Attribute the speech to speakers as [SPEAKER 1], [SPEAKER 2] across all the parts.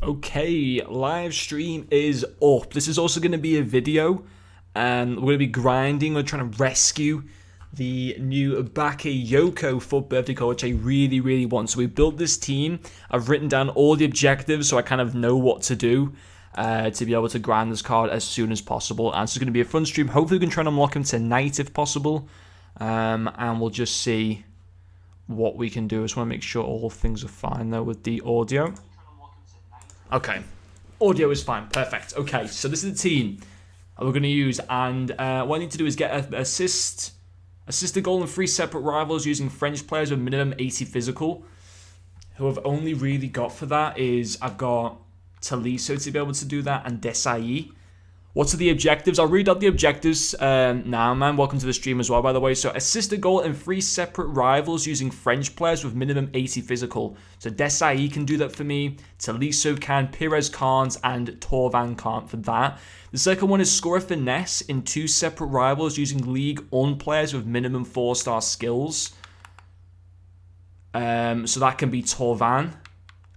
[SPEAKER 1] Okay, live stream is up. This is also going to be a video, and we're going to be grinding. We're trying to rescue the new Bakayoko for birthday card, which I really want. So we built this team. I've written down all the objectives, so I kind of know what to do to be able to grind this card as soon as possible. And it's going to be a fun stream. Hopefully, we can try and unlock him tonight if possible, and we'll just see what we can do. I just want to make sure all things are fine though with the audio. Okay, audio is fine, perfect. Okay, so this is the team we're going to use, and what I need to do is get an assist a goal and 3 separate rivals using French players with minimum 80 physical. Who I've only really got for that is I've got Tolisso to be able to do that, and Desai. What are the objectives? I'll read out the objectives now, man. Welcome to the stream as well, by the way. So, assist a goal and 3 separate rivals using French players with minimum 80 physical. So, Desai can do that for me. Tolisso can. Pires can't. And Torvan can't for that. The second one is score a finesse in 2 separate rivals using League 1 players with minimum 4-star skills. So, that can be Torvan.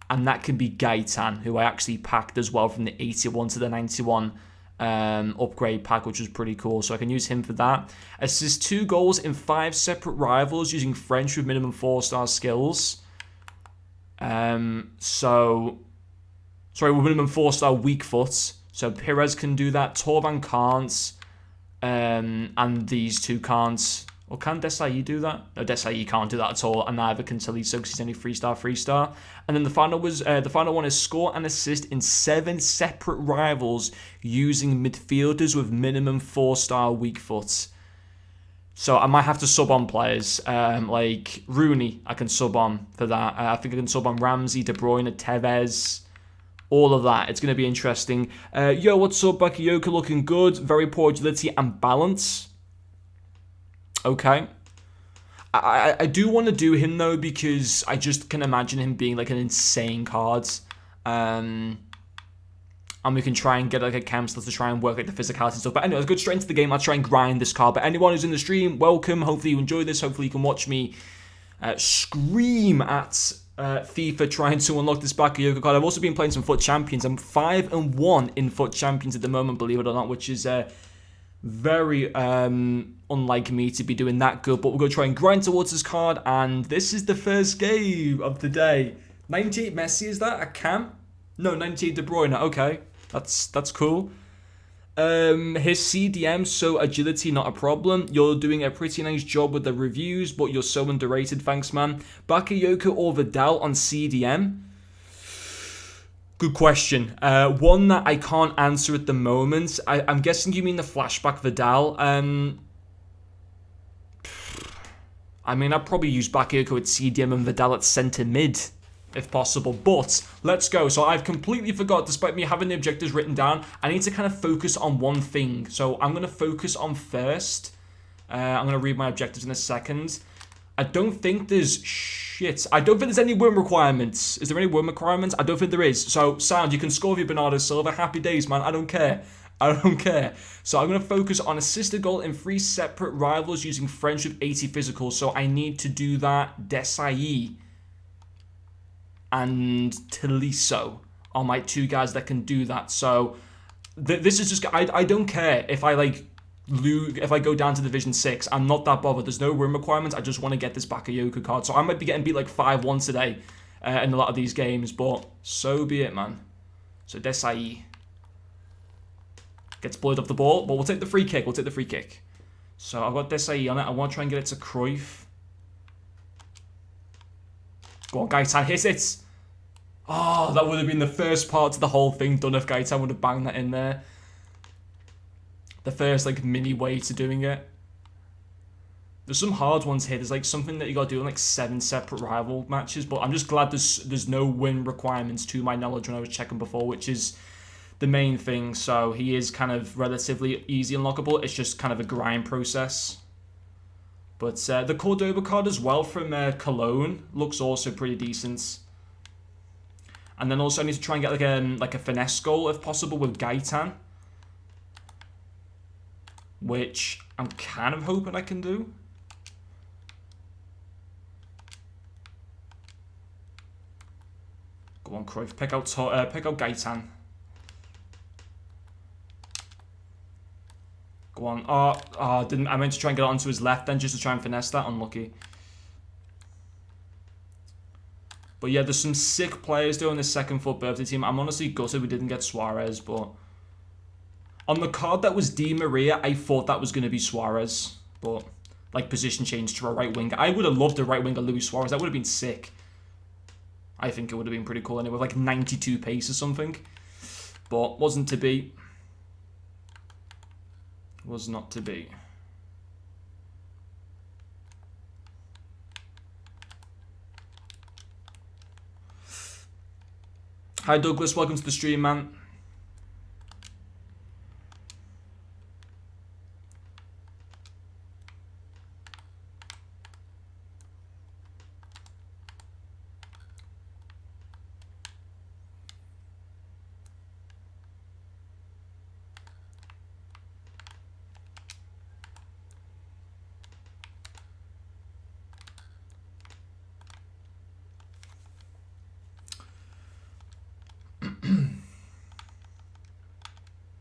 [SPEAKER 1] And that can be Gaetan, who I actually packed as well from the 81 to the 91. Upgrade pack, which was pretty cool, so I can use him for that. Assist 2 goals in 5 separate rivals using French with minimum 4-star skills. With minimum 4-star weak foot. So Pires can do that. Torvan can't, and these two can't. Or can Desai do that? No, Desai can't do that at all, and neither can Tolisso because he's only 3-star. And then the final one is score and assist in 7 separate rivals using midfielders with minimum 4-star weak foot. So I might have to sub on players like Rooney. I can sub on for that. I think I can sub on Ramsey, De Bruyne, Tevez. All of that. It's going to be interesting. Yo, what's up, Bakayoko? Looking good. Very poor agility and balance. Okay. I do want to do him, though, because I just can imagine him being, like, an insane card. And we can try and get, like, a cancel to try and work, like, the physicality and stuff. But anyway, let's go straight into the game. I'll try and grind this card. But anyone who's in the stream, welcome. Hopefully you enjoy this. Hopefully you can watch me scream at FIFA trying to unlock this Bakayoko card. I've also been playing some FUT Champions. I'm 5-1 in FUT Champions at the moment, believe it or not, which is very unlike me to be doing that good, but we're going to try and grind towards this card, and this is the first game of the day. 98 Messi, is that a cam? No, 98 De Bruyne. Okay, that's cool. His CDM, so agility, not a problem. You're doing a pretty nice job with the reviews, but you're so underrated. Thanks, man. Bakayoko or Vidal on CDM? Good question. One that I can't answer at the moment. I'm guessing you mean the flashback Vidal. I mean, I'd probably use Bakayoko at CDM and Vidal at centre mid, if possible. But let's go. So I've completely forgot, despite me having the objectives written down, I need to kind of focus on one thing. So I'm going to focus on first. I'm going to read my objectives in a second. I don't think there's I don't think there's any win requirements. Is there any win requirements? I don't think there is. So, Sound, you can score with your Bernardo Silva. Happy days, man. I don't care. So, I'm going to focus on assist a goal in 3 separate rivals using French with 80 physical. So, I need to do that. Desai and Tolisso are my 2 guys that can do that. So, this is just... I don't care if if I go down to Division 6, I'm not that bothered. There's no room requirements. I just want to get this Bakayoko card. So I might be getting beat like 5-1 today in a lot of these games, but so be it, man. So Desai gets bullied off the ball, but we'll take the free kick. So I've got Desai on it. I want to try and get it to Cruyff. Go on, Gaetan, hit it. Oh, that would have been the first part to the whole thing done if Gaetan would have banged that in there. The first, like, mini way to doing it. There's some hard ones here. There's, like, something that you got to do in, like, 7 separate rival matches. But I'm just glad there's no win requirements to my knowledge when I was checking before, which is the main thing. So he is kind of relatively easy unlockable. It's just kind of a grind process. But the Cordoba card as well from Cologne looks also pretty decent. And then also I need to try and get, like a finesse goal, if possible, with Gaetan, which I'm kind of hoping I can do. Go on, Cruyff. Pick out Gaitan. Go on. I meant to try and get it onto his left then, just to try and finesse that. Unlucky. But yeah, there's some sick players doing this second FUT birthday team. I'm honestly gutted we didn't get Suarez, but on the card that was Di Maria, I thought that was going to be Suarez, but like position change to a right winger. I would have loved a right winger Luis Suarez. That would have been sick. I think it would have been pretty cool anyway, with like 92 pace or something. But wasn't to be. Was not to be. Hi Douglas, welcome to the stream, man.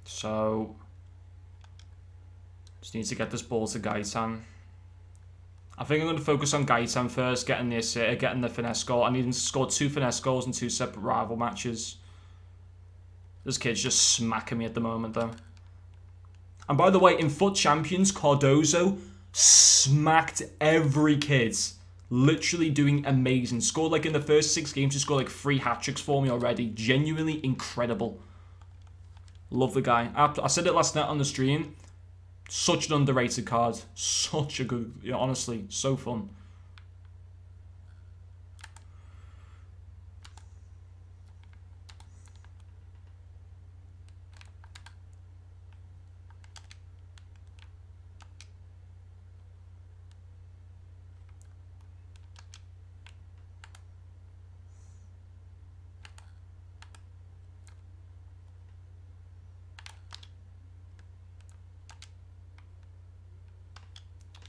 [SPEAKER 1] So, just need to get this ball to Gaitan. I think I'm going to focus on Gaitan first, getting the finesse goal. I need him to score 2 finesse goals in 2 separate rival matches. This kid's just smacking me at the moment, though. And by the way, in FUT Champions, Cardozo smacked every kid. Literally doing amazing. Scored like in the first 6 games, he scored like 3 hat-tricks for me already. Genuinely incredible. Love the guy. I said it last night on the stream. Such an underrated card. Such a good... Yeah, honestly, so fun.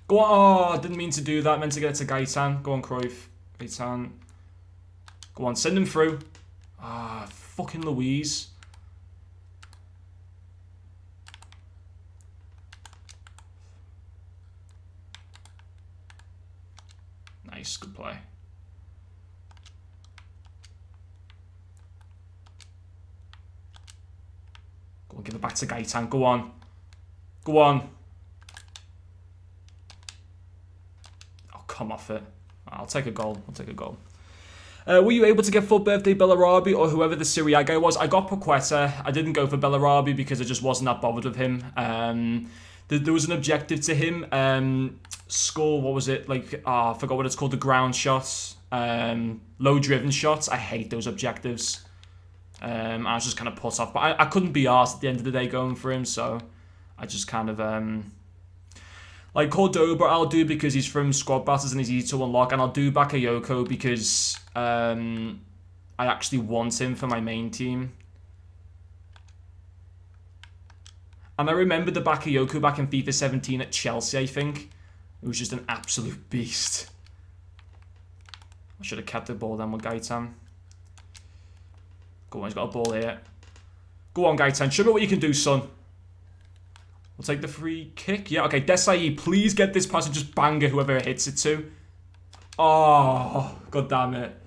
[SPEAKER 1] Go on. Oh, I didn't mean to do that. I meant to get it to Gaitan. Go on, Cruyff. Gaitan. Go on, send him through. Fucking Louise. Nice, good play. Go on, give it back to Gaitan. Go on. Go on. Come off it. I'll take a goal. I'll take a goal. Were you able to get FUT birthday Bellarabi or whoever the Serie A guy was? I got Paqueta. I didn't go for Bellarabi because I just wasn't that bothered with him. There was an objective to him. Score, what was it? Like, I forgot what it's called. The ground shots. Low driven shots. I hate those objectives. I was just kind of put off. But I couldn't be arsed at the end of the day going for him. So I just kind of... Like Cordoba, I'll do because he's from squad battles and he's easy to unlock, and I'll do Bakayoko because I actually want him for my main team. And I remember the Bakayoko back in FIFA 17 at Chelsea, I think. It was just an absolute beast. I should have kept the ball then with Gaitan. Go on, he's got a ball here. Go on, Gaitan, show me what you can do, son. We'll take the free kick. Yeah, okay. Desai, please get this pass and just bang it whoever it hits it to. Oh, god damn it.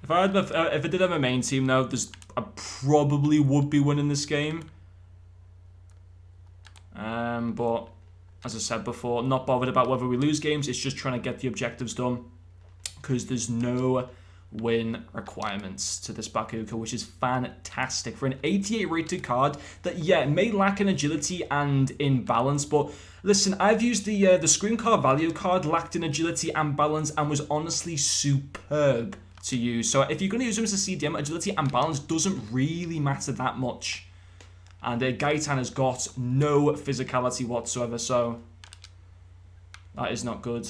[SPEAKER 1] If I did have a main team though, I probably would be winning this game. But as I said before, not bothered about whether we lose games. It's just trying to get the objectives done. Because there's no win requirements to this Bakayoko, which is fantastic for an 88 rated card that, yeah, may lack in agility and in balance, but listen, I've used the Screen Carvalho card, lacked in agility and balance, and was honestly superb to use. So if you're going to use him as a CDM, agility and balance doesn't really matter that much. And Gaitan has got no physicality whatsoever, so that is not good.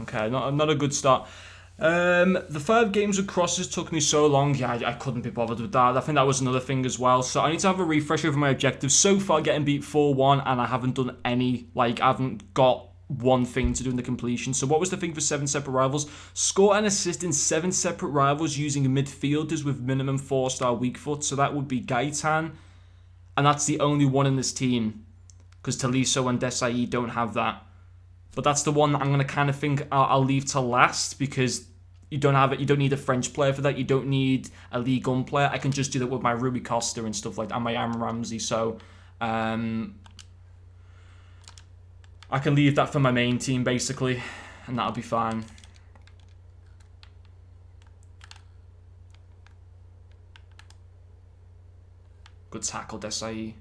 [SPEAKER 1] Okay, not a good start. The 5 games with crosses took me so long. Yeah, I couldn't be bothered with that. I think that was another thing as well. So I need to have a refresh over my objectives. So far, getting beat 4-1, and I haven't done any. Like, I haven't got one thing to do in the completion. So what was the thing for 7 separate rivals? Score and assist in 7 separate rivals using midfielders with minimum 4-star weak foot. So that would be Gaitan, and that's the only one in this team, because Tolisso and Desai don't have that. But that's the one that I'm going to kind of think I'll leave to last, because you don't have it. You don't need a French player for that. You don't need a Ligue 1 player. I can just do that with my Rui Costa and stuff like that, and my Aaron Ramsey. So I can leave that for my main team, basically, and that'll be fine. Good tackle, Desai.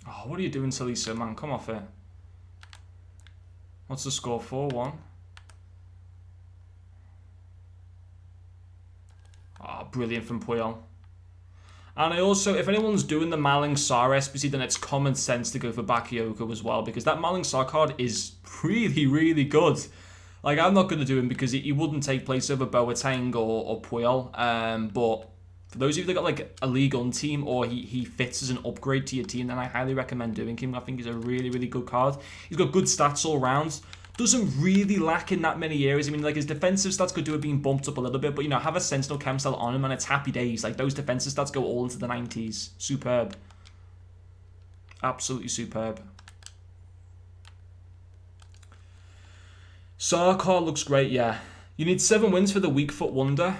[SPEAKER 1] Oh, what are you doing, Tolisso, man? Come off it. What's the score? 4-1. Oh, brilliant from Puyol. And I also, if anyone's doing the Maling Sarr SBC, then it's common sense to go for Bakayoko as well, because that Maling Sarr card is really, really good. Like, I'm not going to do him because he wouldn't take place over Boateng or Puyol. But for those of you that got like a League On team, or he fits as an upgrade to your team, then I highly recommend doing him. I think he's a really, really good card. He's got good stats all round. Doesn't really lack in that many areas. I mean, like, his defensive stats could do with being bumped up a little bit, but, you know, have a Sentinel Chem Cell on him and it's happy days. Like, those defensive stats go all into the 90s. Superb. Absolutely superb. Sarr card looks great, yeah. You need 7 wins for the weak foot wonder.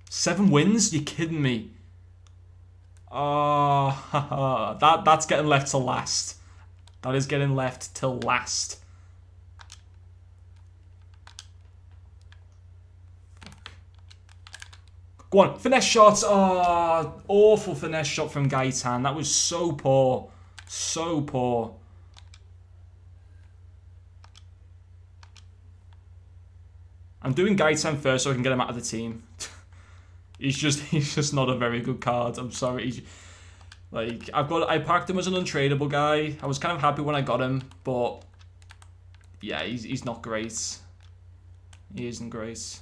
[SPEAKER 1] 7 wins? You're kidding me. That's getting left to last. That is getting left till last. Go on, finesse shots. Oh, awful finesse shot from Gaitan. That was so poor. So poor. I'm doing Gaitan first so I can get him out of the team. He's just not a very good card. I'm sorry. I packed him as an untradeable guy. I was kind of happy when I got him, but yeah, he's not great. He isn't great.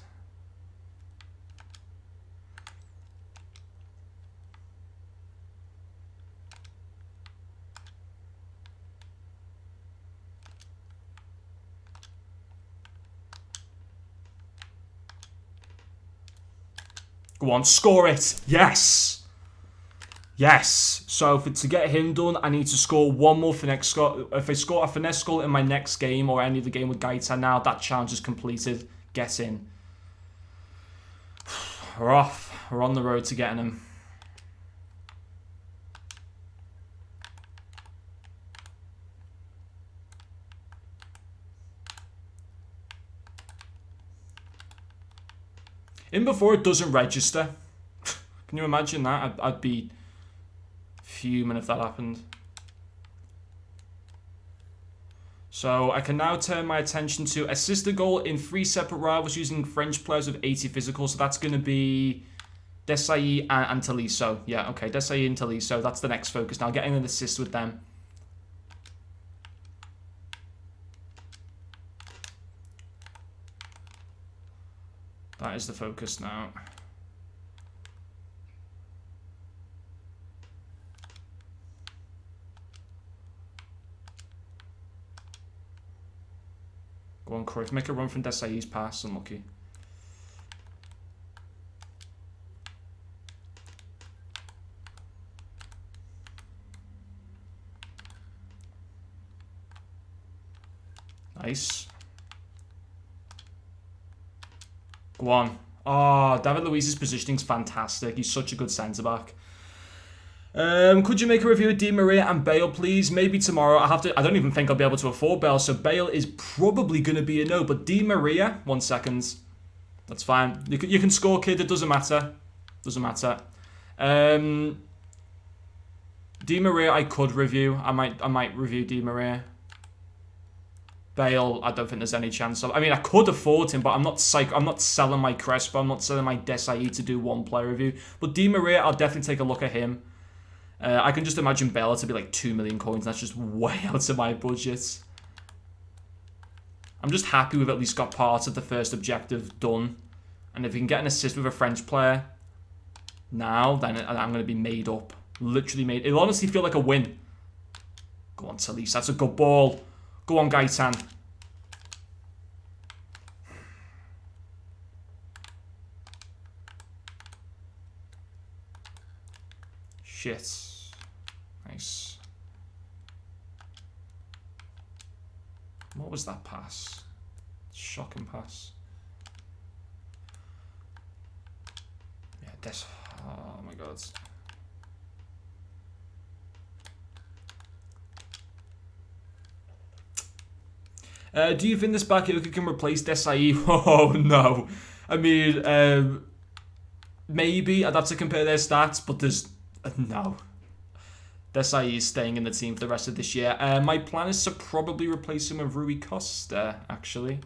[SPEAKER 1] Go on, score it. Yes. Yes. So to get him done, I need to score one more finesse goal. If I score a finesse goal in my next game or any of the game with Gaitan now, that challenge is completed. Get in. We're off. We're on the road to getting him. In before it doesn't register. Can you imagine that? I'd be fuming if that happened. So I can now turn my attention to assist a goal in 3 separate rivals using French players with 80 physical. So that's going to be Desai and Tolisso. Yeah, okay, Desai and Tolisso. That's the next focus now. Getting an assist with them. That is the focus now. Go on, Cruyff. Make a run from Desai's pass. Unlucky. Nice. Go on. Oh, David Luiz's positioning's fantastic. He's such a good centre-back. Could you make a review of Di Maria and Bale, please? Maybe tomorrow. I don't even think I'll be able to afford Bale, so Bale is probably going to be a no. But Di Maria, 1 second. That's fine. You can score, kid. It doesn't matter. Doesn't matter. Di Maria, I could review. I might review Di Maria. Bale, I don't think there's any chance of. I mean, I could afford him, but I'm not selling my Crespo. I'm not selling my Desai to do one player review. But Di Maria, I'll definitely take a look at him. I can just imagine Bale to be like 2 million coins. That's just way out of my budget. I'm just happy we've at least got part of the first objective done. And if we can get an assist with a French player now, then I'm going to be made up. Literally made. It'll honestly feel like a win. Go on, Talise. That's a good ball. Go on, Gaitan. Shit. Nice. What was that pass? Shocking pass. Yeah, that's... Oh my god. Do you think this Bakayoko can replace Desai? Oh, no. I mean, maybe. I'd have to compare their stats, but there's... no. Desai is staying in the team for the rest of this year. My plan is to probably replace him with Rui Costa, actually.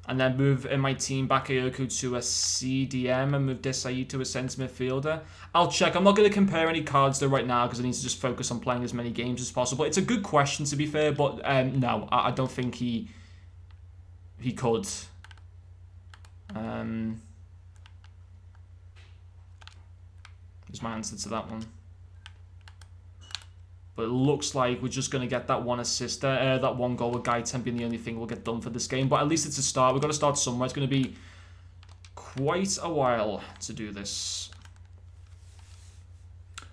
[SPEAKER 1] And then move in my team Bakayoko to a CDM and move Desai to a centre midfielder. I'll check. I'm not going to compare any cards though right now because I need to just focus on playing as many games as possible. It's a good question to be fair, but no, I don't think he could. Is my answer to that one. But it looks like we're just going to get that one assist there. That one goal with Gaitan being the only thing we'll get done for this game. But at least it's a start. We've got to start somewhere. It's going to be quite a while to do this.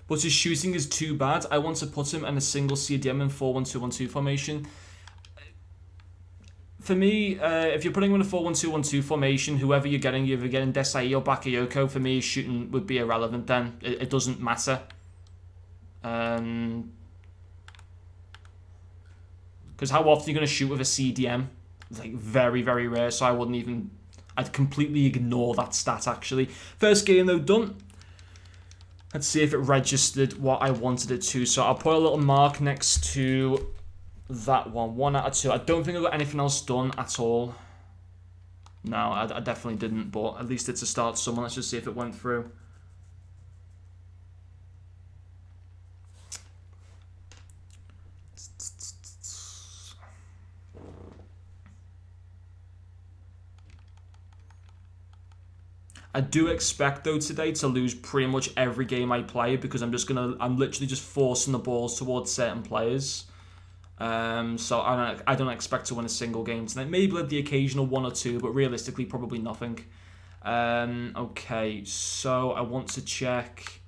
[SPEAKER 1] But his shooting is too bad. I want to put him in a single CDM in 4-1-2-1-2 formation. For me, if you're putting him in a 4-1-2-1-2 formation, whoever you're getting Desai or Bakayoko, for me, shooting would be irrelevant then. It doesn't matter. Because how often are you going to shoot with a CDM? It's like very, very rare, so I wouldn't even... I'd completely ignore that stat, actually. First game, though, done. Let's see if it registered what I wanted it to. So I'll put a little mark next to that one. 1 out of 2. I don't think I got anything else done at all. No, I definitely didn't, but at least it's a start somewhere. Let's just see if it went through. I do expect though today to lose pretty much every game I play because I'm literally just forcing the balls towards certain players. So I don't expect to win a single game tonight. Maybe like the occasional 1 or 2, but realistically probably nothing. Okay, so I want to check.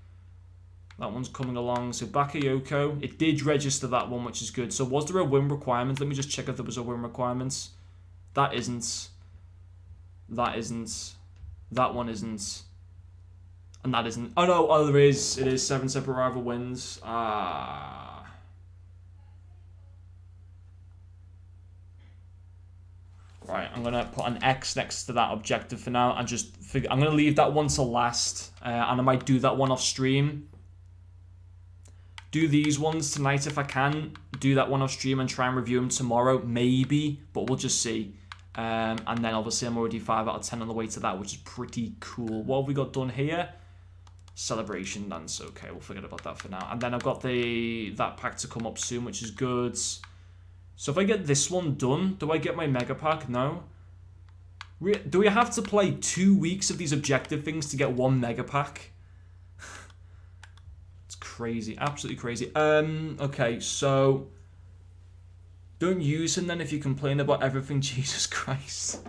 [SPEAKER 1] That one's coming along. So Bakayoko, it did register that one, which is good. So was there a win requirement? Let me just check if there was a win requirement. That isn't. That isn't. That one isn't. And that isn't. Oh no, oh there is. It is 7 separate rival wins. Right, I'm going to put an X next to that objective for now and just figure. I'm going to leave that one to last. And I might do that one off stream. Do these ones tonight if I can. Do that one off stream and try and review them tomorrow. Maybe, but we'll just see. And then obviously I'm already 5 out of 10 on the way to that, which is pretty cool. What have we got done here? Celebration dance. Okay, we'll forget about that for now. And then I've got that pack to come up soon, which is good. So if I get this one done, do I get my mega pack? No. Do we have to play 2 weeks of these objective things to get 1 mega pack? It's crazy. Absolutely crazy. Okay, so... Don't use him then if you complain about everything, Jesus Christ.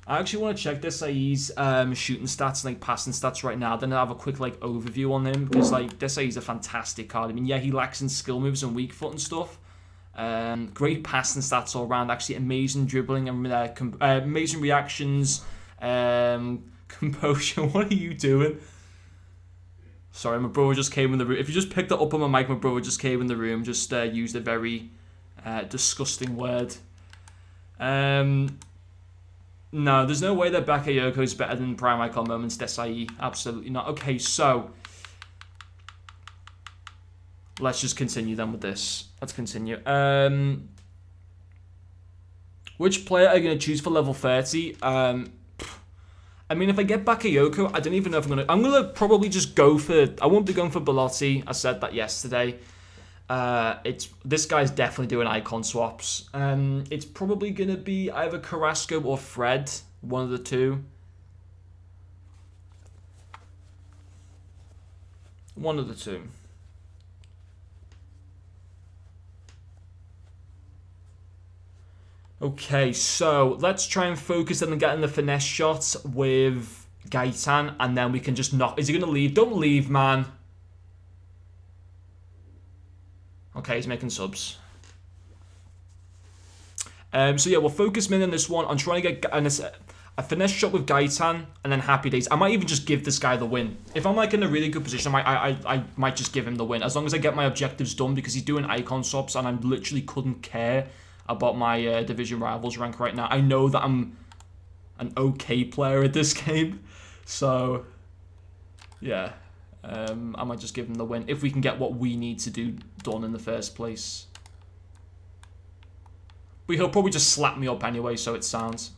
[SPEAKER 1] I actually want to check Desai's shooting stats and like passing stats right now. Then I'll have a quick like overview on him because like Desai's a fantastic card. I mean, yeah, he lacks in skill moves and weak foot and stuff. Great passing stats all around. Actually, amazing dribbling and amazing reactions. Composure. What are you doing? Sorry, my brother just came in the room. If you just picked it up on my mic, my brother just came in the room. Just used a very disgusting word. No, there's no way that Bakayoko is better than Prime Icon Moments Desai. Absolutely not. Okay, so Let's just continue then with this. Let's continue. Which player are you going to choose for level 30? I mean, if I get Bakayoko, I don't even know if I'm going to probably just go for... I won't be going for Belotti. I said that yesterday. This guy's definitely doing icon swaps. It's probably going to be either Carrasco or Fred. One of the two. One of the two. Okay, so let's try and focus on getting the finesse shots with Gaitan, and then we can just knock... Is he going to leave? Don't leave, man. Okay, he's making subs. So yeah, we'll focus in on this one. I'm trying to get a finesse shot with Gaitan, and then Happy Days. I might even just give this guy the win. If I'm like in a really good position, I might just give him the win. As long as I get my objectives done, because he's doing icon swaps, and I literally couldn't care about my division rivals rank right now. I know that I'm an okay player at this game, so yeah, I might just give him the win if we can get what we need to do done in the first place. But he'll probably just slap me up anyway, so it sounds.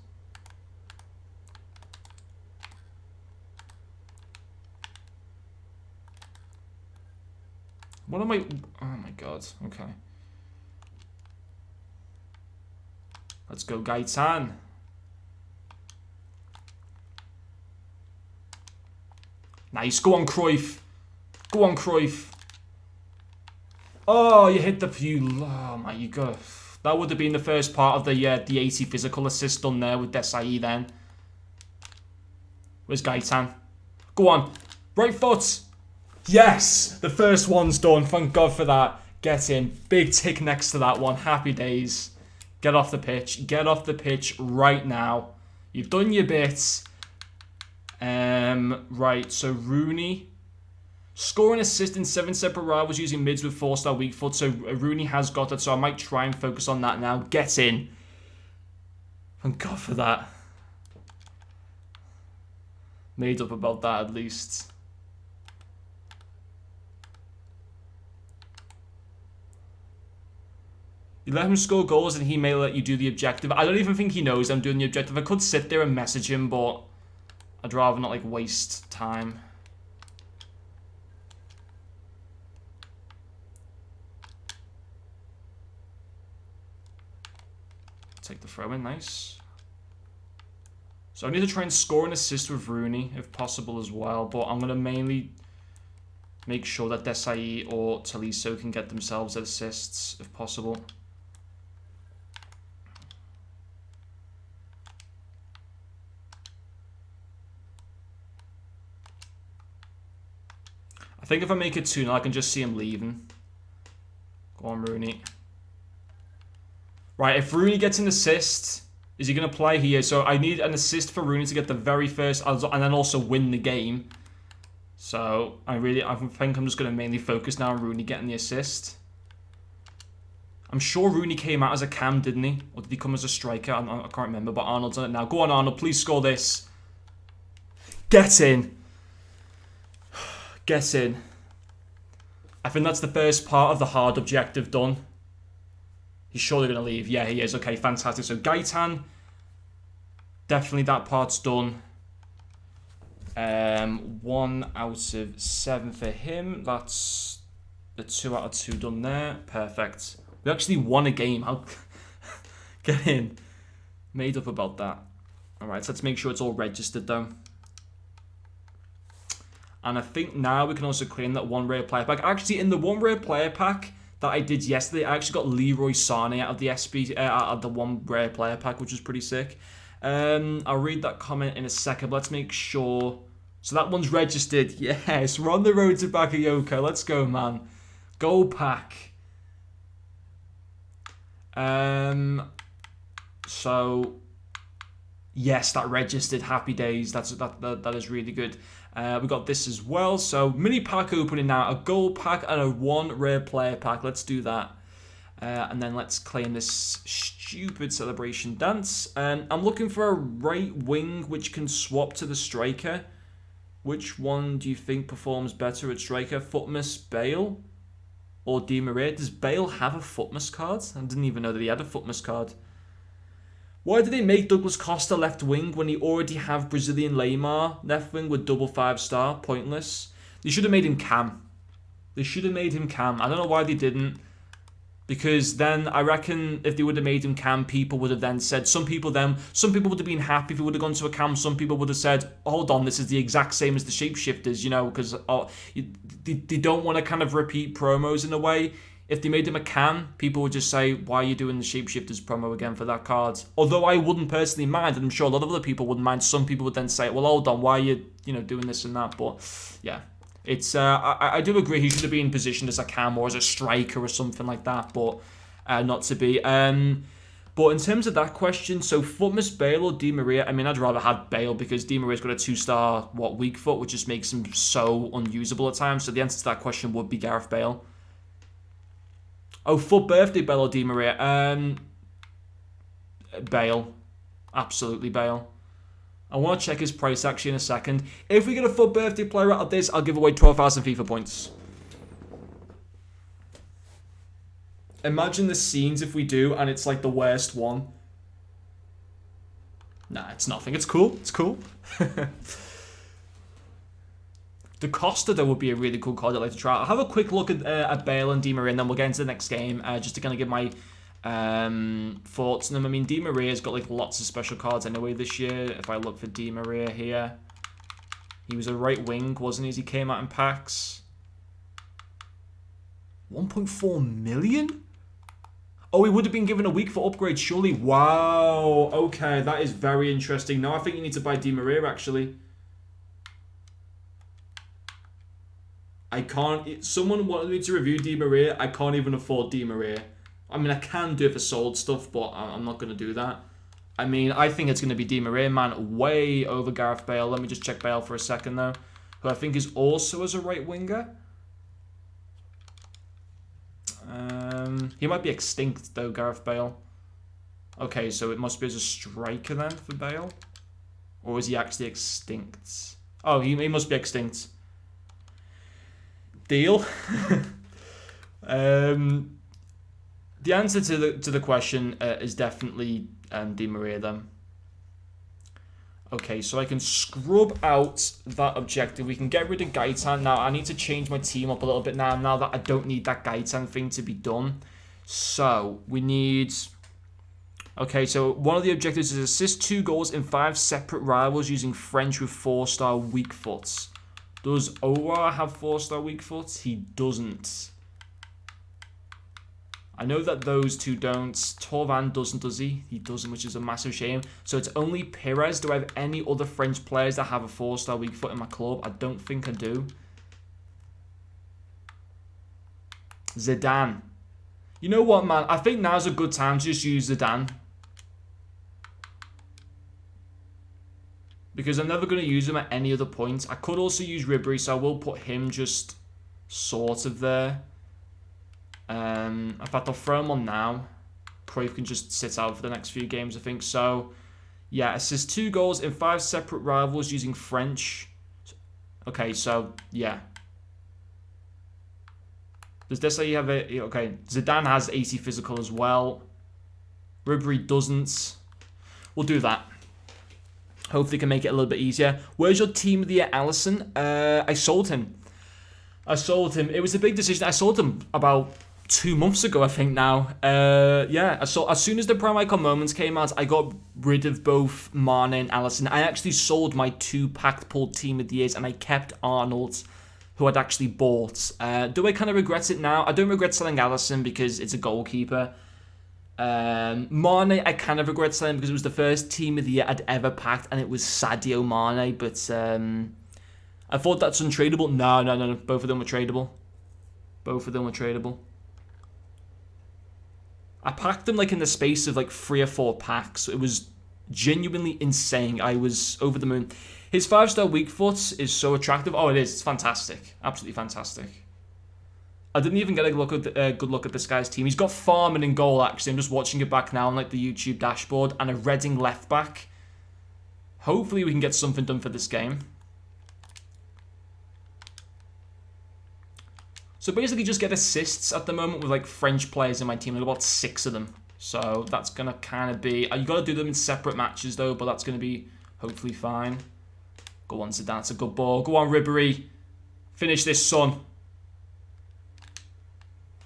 [SPEAKER 1] What am I... Oh my god, okay. Let's go, Gaitan. Nice. Go on, Cruyff. Go on, Cruyff. Oh, you hit the few. Oh, my, you go. That would have been the first part of the 80 physical assist done there with Desai then. Where's Gaitan? Go on. Right foot. Yes. The first one's done. Thank God for that. Get in. Big tick next to that one. Happy days. Get off the pitch. Get off the pitch right now. You've done your bits. Right, so Rooney. Scoring assist in 7 separate rivals using mids with 4-star weak foot. So Rooney has got it, so I might try and focus on that now. Get in. Thank God for that. Made up about that at least. You let him score goals and he may let you do the objective. I don't even think he knows I'm doing the objective. I could sit there and message him, but I'd rather not like waste time. Take the throw in, nice. So I need to try and score an assist with Rooney if possible as well, but I'm going to mainly make sure that Desai or Tolisso can get themselves assists if possible. I think if I make it 2-0, I can just see him leaving. Go on, Rooney. Right, if Rooney gets an assist, is he going to play here? So I need an assist for Rooney to get the very first, and then also win the game. So I think I'm just going to mainly focus now on Rooney getting the assist. I'm sure Rooney came out as a cam, didn't he? Or did he come as a striker? I can't remember, but Arnold's on it now. Go on, Arnold, please score this. Get in. Get in. I think that's the first part of the hard objective done. He's surely going to leave. Yeah, he is. Okay, fantastic. So Gaitan, definitely that part's done. 1 out of 7 for him. That's the 2 out of 2 done there. Perfect. We actually won a game. How? Get in. Made up about that. All right, so let's make sure it's all registered though. And I think now we can also claim that 1 rare player pack. Actually, in the 1 rare player pack that I did yesterday, I actually got Leroy Sané out of the out of the 1 rare player pack, which was pretty sick. I'll read that comment in a second. Let's make sure. So that one's registered. Yes, we're on the road to Bakayoko. Let's go, man. Go pack. So yes, that registered. Happy days. That is really good. We got this as well. So mini pack opening now. A gold pack and a 1 rare player pack. Let's do that. And then let's claim this stupid celebration dance. I'm looking for a right wing which can swap to the striker. Which one do you think performs better at striker? Footmas, Bale? or Di Maria. Does Bale have a Footmas card? I didn't even know that he had a Footmas card. Why did they make Douglas Costa left wing when he already have Brazilian Neymar left wing with double 5-star? Pointless. They should have made him Cam. They should have made him Cam. I don't know why they didn't. Because then I reckon if they would have made him Cam, people would have then said, some people would have been happy if he would have gone to a Cam. Some people would have said, hold on, this is the exact same as the Shapeshifters, you know, because they don't want to kind of repeat promos in a way. If they made him a Cam, people would just say, why are you doing the Shapeshifters promo again for that card? Although I wouldn't personally mind, and I'm sure a lot of other people wouldn't mind. Some people would then say, well, hold on, why are you, doing this and that? But yeah, it's I do agree he should have been positioned as a Cam or as a striker or something like that, but not to be. But in terms of that question, so Footmas, Bale or Di Maria, I mean, I'd rather have Bale because Di Maria's got a 2-star, weak foot, which just makes him so unusable at times. So the answer to that question would be Gareth Bale. Oh, foot birthday, Bale or Di Maria? Bale. Absolutely Bale. I want to check his price actually in a second. If we get a foot birthday player out of this, I'll give away 12,000 FIFA points. Imagine the scenes if we do, and it's like the worst one. Nah, it's nothing. It's cool. It's cool. The Costa, though, would be a really cool card I'd like to try. I'll have a quick look at Bale and Di Maria, and then we'll get into the next game, just to kind of give my thoughts on them. I mean, Di Maria's got like lots of special cards anyway this year. If I look for Di Maria here, he was a right wing, wasn't he, as he came out in packs? 1.4 million? Oh, he would have been given a week for upgrade, surely. Wow. Okay, that is very interesting. Now I think you need to buy Di Maria, actually. I can't... Someone wanted me to review Di Maria. I can't even afford Di Maria. I mean, I can do it for sold stuff, but I'm not going to do that. I mean, I think it's going to be Di Maria, man. Way over Gareth Bale. Let me just check Bale for a second, though. Who I think is also as a right winger. He might be extinct, though, Gareth Bale. Okay, so it must be as a striker, then, for Bale. Or is he actually extinct? Oh, he must be extinct. Deal. The answer to the question is definitely Di Maria then. Okay, so I can scrub out that objective. We can get rid of Gaitan. Now, I need to change my team up a little bit now that I don't need that Gaitan thing to be done. So, we need... Okay, so one of the objectives is assist 2 goals in 5 separate rivals using French with 4-star weak foots. Does Owa have 4-star weak foots? He doesn't. I know that those two don't. Torvan doesn't, does he? He doesn't, which is a massive shame. So it's only Perez. Do I have any other French players that have a 4-star weak foot in my club? I don't think I do. Zidane. You know what, man? I think now's a good time to just use Zidane. Because I'm never going to use him at any other point. I could also use Ribery, so I will put him just sort of there. In fact, I'll throw him on now. Cruyff can just sit out for the next few games, I think. So, yeah, assist 2 goals in 5 separate rivals using French. Okay, so, yeah. Does Desailly have a... Okay, Zidane has 80 physical as well. Ribery doesn't. We'll do that. Hopefully can make it a little bit easier. Where's your team of the year, Allison? I sold him. It was a big decision. I sold him about 2 months ago, I think now. Yeah, as soon as the Prime Icon Moments came out, I got rid of both Mane and Allison. I actually sold my 2 packed pulled team of the years, and I kept Arnold, who I'd actually bought. Do I kind of regret it now? I don't regret selling Allison because it's a goalkeeper. Mane, I kind of regret selling because it was the first team of the year I'd ever packed, and it was Sadio Mane, but I thought that's untradeable. No. Both of them were tradable. I packed them like in the space of like 3 or 4 packs. It was genuinely insane. I was over the moon. His 5-star weak foot is so attractive. Oh, it is. It's fantastic. Absolutely fantastic. I didn't even get a good look at this guy's team. He's got Farman in goal, actually. I'm just watching it back now on like the YouTube dashboard. And a Reading left back. Hopefully we can get something done for this game. So basically just get assists at the moment with like French players in my team. I've got about 6 of them. So that's going to kind of be... you got to do them in separate matches though, but that's going to be hopefully fine. Go on, Zidane. That's a good ball. Go on, Ribéry. Finish this, son.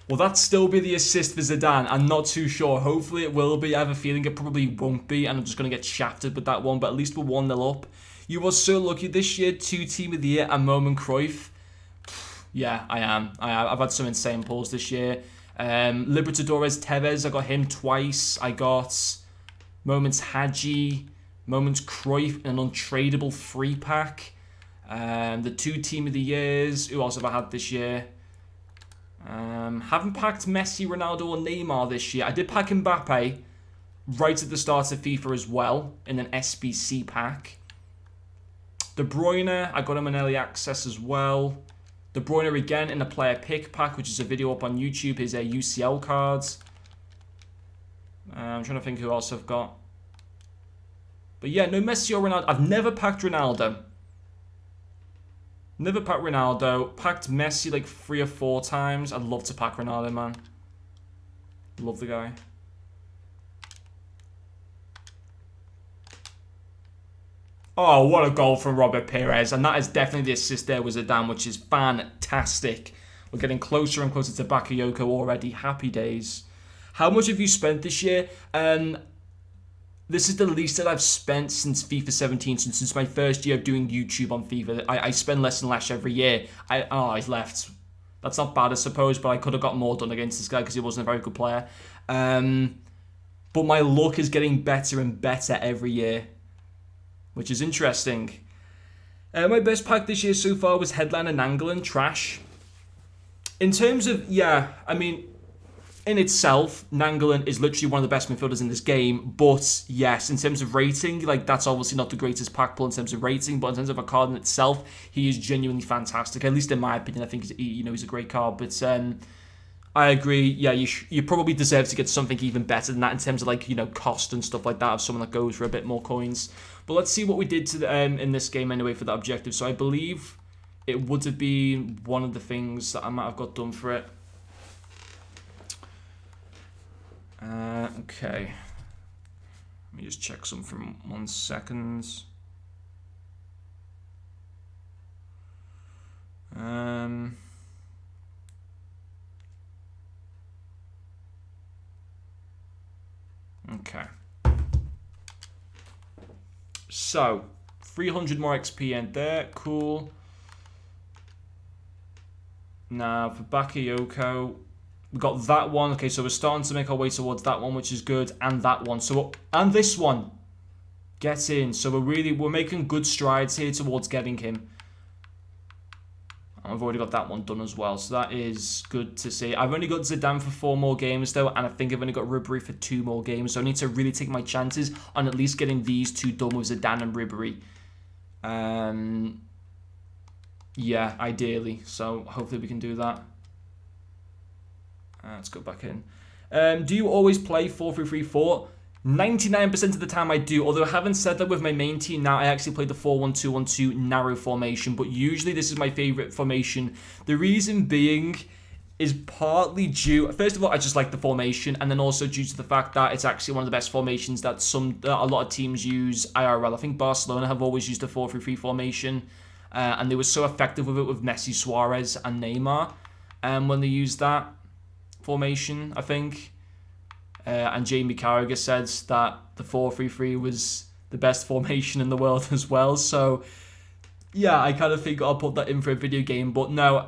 [SPEAKER 1] Will that still be the assist for Zidane? I'm not too sure. Hopefully it will be. I have a feeling it probably won't be, and I'm just going to get shafted with that one, but at least we're 1-0 up. You were so lucky this year. 2 Team of the Year and Moment Cruyff. Yeah, I am. I've had some insane pulls this year. Libertadores Tevez, I got him twice. I got Moments Hadji, Moments Cruyff, an untradeable free pack. The 2 Team of the Years. Who else have I had this year? Haven't packed Messi, Ronaldo, or Neymar this year. I did pack Mbappe right at the start of FIFA as well in an SBC pack. De Bruyne, I got him in early access as well. De Bruyne again in a player pick pack, which is a video up on YouTube. His UCL cards. I'm trying to think who else I've got. But yeah, no Messi or Ronaldo. I've never packed Ronaldo. Never packed Ronaldo. Packed Messi like 3 or 4 times. I'd love to pack Ronaldo, man. Love the guy. Oh, what a goal from Robert Pires. And that is definitely the assist there with Zidane, which is fantastic. We're getting closer and closer to Bakayoko already. Happy days. How much have you spent this year? This is the least that I've spent since FIFA 17, since my first year of doing YouTube on FIFA. I spend less and less every year. He's left. That's not bad, I suppose, but I could have got more done against this guy because he wasn't a very good player. But my luck is getting better and better every year, which is interesting. My best pack this year so far was Headline and Anglin. Trash. In terms of, yeah, I mean... in itself, Nainggolan is literally one of the best midfielders in this game. But yes, in terms of rating, like that's obviously not the greatest pack pull in terms of rating. But in terms of a card in itself, he is genuinely fantastic. At least in my opinion, I think he's a great card. But I agree. Yeah, you probably deserve to get something even better than that in terms of like cost and stuff like that of someone that goes for a bit more coins. But let's see what we did to in this game anyway for that objective. So I believe it would have been one of the things that I might have got done for it. Okay. Let me just check some from 1 second. Okay. So, 300 more XP in there. Cool. Now, for Bakayoko... we got that one. Okay, so we're starting to make our way towards that one, which is good. And that one. And this one. Get in. So we're making good strides here towards getting him. I've already got that one done as well. So that is good to see. I've only got Zidane for 4 more games, though. And I think I've only got Ribéry for 2 more games. So I need to really take my chances on at least getting these 2 done with Zidane and Ribéry. Yeah, ideally. So hopefully we can do that. Let's go back in. Do you always play 4-3-3-4? 99% of the time I do, although I haven't said that with my main team now. I actually play the 4-1-2-1-2 narrow formation, but usually this is my favourite formation. The reason being is partly due, first of all, I just like the formation, and then also due to the fact that it's actually one of the best formations that a lot of teams use IRL. I think Barcelona have always used the 4-3-3 formation, and they were so effective with it with Messi, Suarez, and Neymar when they used that formation, I think. And Jamie Carragher says that the 4-3-3 was the best formation in the world as well. So, yeah, I kind of think I'll put that in for a video game. But no,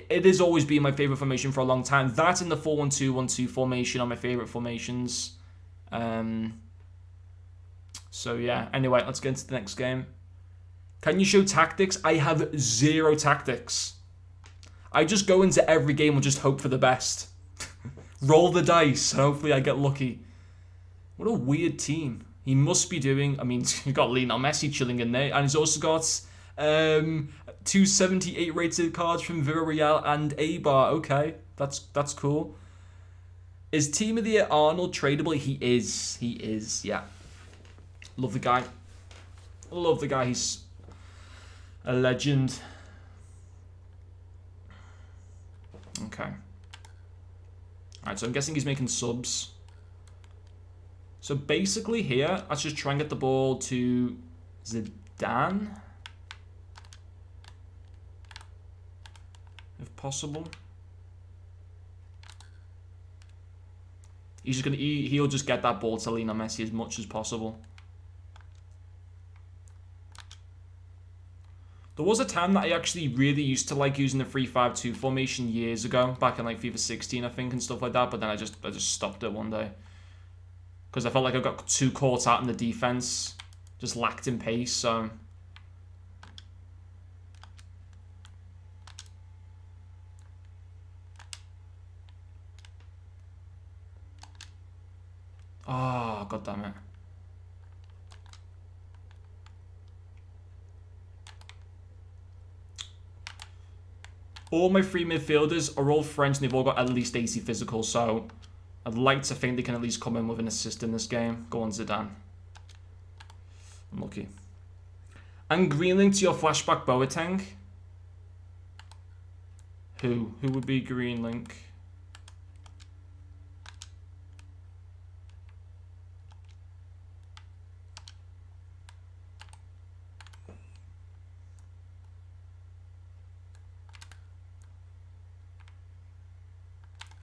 [SPEAKER 1] it has always been my favourite formation for a long time. That and the 4-1-2-1-2 formation are my favourite formations. So, yeah. Anyway, let's get into the next game. Can you show tactics? I have 0 tactics. I just go into every game and just hope for the best. Roll the dice, and hopefully I get lucky. What a weird team. He must be doing... I mean, you've got Lionel Messi chilling in there, and he's also got 278 rated cards from Villarreal and Eibar. Okay, that's cool. Is Team of the Year Arnold tradable? He is, yeah. Love the guy. Love the guy. He's a legend. Okay. Alright, so I'm guessing he's making subs. So basically here, let's just try and get the ball to Zidane. If possible. He's just gonna he'll just get that ball to Lionel Messi as much as possible. There was a time that I actually really used to like using the 3-5-2 formation years ago, back in like FIFA 16, I think, and stuff like that. But then I just stopped it one day because I felt like I got too caught out in the defense, just lacked in pace. So. Oh, god damn it. All my three midfielders are all French and they've all got at least 80 physical, so I'd like to think they can at least come in with an assist in this game. Go on, Zidane. Unlucky. And Greenlink to your flashback Boateng. Who? Who would be Greenlink?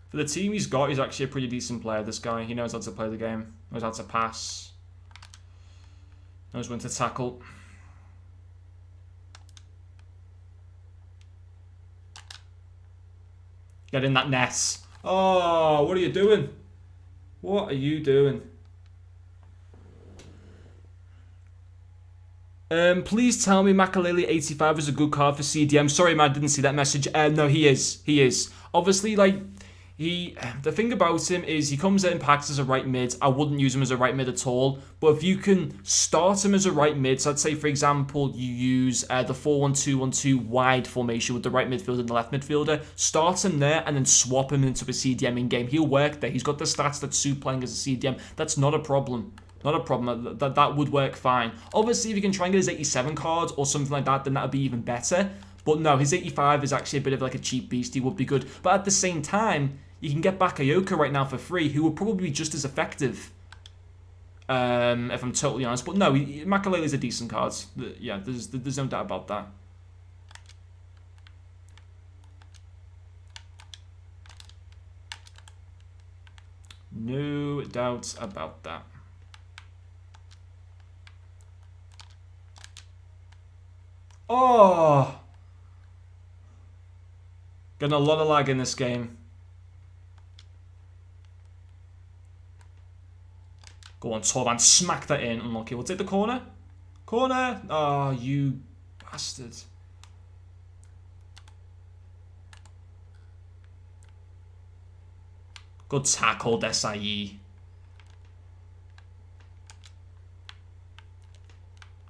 [SPEAKER 1] For the team he's got, he's actually a pretty decent player, this guy. He knows how to play the game. Knows how to pass. Knows when to tackle. Get in that net. Oh, what are you doing? What are you doing? Please tell me Makaleli 85 is a good card for CDM. Sorry, man, I didn't see that message. No, he is. He is. Obviously, like, the thing about him is he comes in packs as a right mid. I wouldn't use him as a right mid at all. But if you can start him as a right mid, so let's say, for example, you use the 4-1-2-1-2 wide formation with the right midfielder and the left midfielder, start him there and then swap him into a CDM in-game. He'll work there. He's got the stats that suit playing as a CDM. That's not a problem. Not a problem. That would work fine. Obviously, if you can try and get his 87 card or something like that, then that would be even better. But no, his 85 is actually a bit of like a cheap beast. He would be good. But at the same time, you can get Bakayoko right now for free, who would probably be just as effective. If I'm totally honest. But no, Makalele's a decent card. Yeah, there's no doubt about that. No doubt about that. Oh! Getting a lot of lag in this game. Go on, Torvan, smack that in. Unlucky. We'll take the corner. Corner! Oh, you bastard. Good tackle, Desai.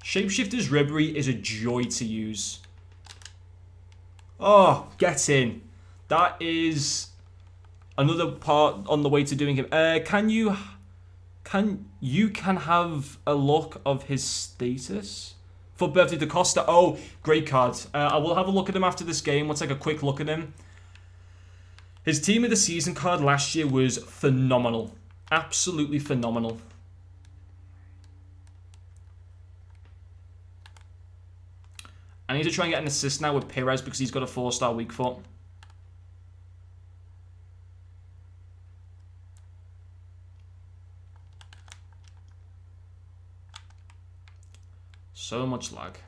[SPEAKER 1] Shapeshifter's Ribery is a joy to use. Oh, get in. That is another part on the way to doing him. Can you have a look of his status? For Birthday Da Costa. Oh, great card. I will have a look at him after this game. We'll take a quick look at him. His Team of the Season card last year was phenomenal. Absolutely phenomenal. I need to try and get an assist now with Perez because he's got a 4-star weak foot. So much lag.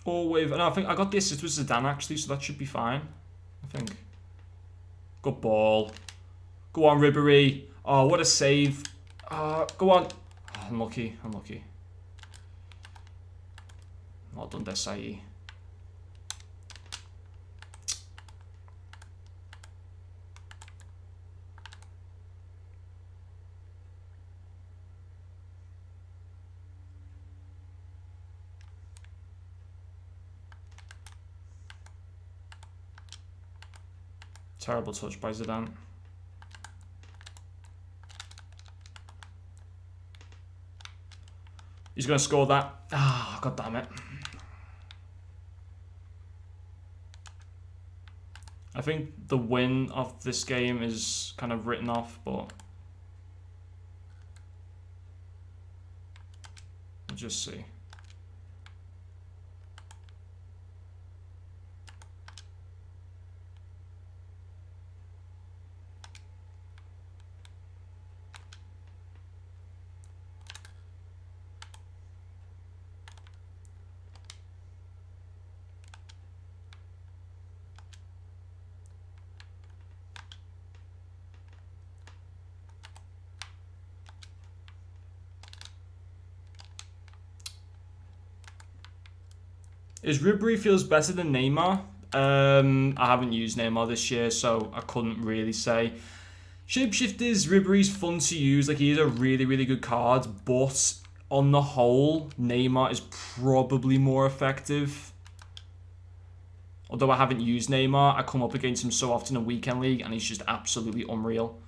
[SPEAKER 1] Oh, wave. No, I think I got the assist with Zidane actually, so that should be fine. I think. Good ball. Go on, Ribery. Oh, what a save. Go on. Oh, unlucky. Unlucky. Well done, Desai. Terrible touch by Zidane. He's going to score that. Ah, oh, god damn it. I think the win of this game is kind of written off, but we'll just see. Is Ribery feels better than Neymar? I haven't used Neymar this year, so I couldn't really say. Shapeshifters, Ribery's fun to use. Like, he is a really, really good card, but on the whole, Neymar is probably more effective. Although I haven't used Neymar, I come up against him so often in Weekend League, and he's just absolutely unreal.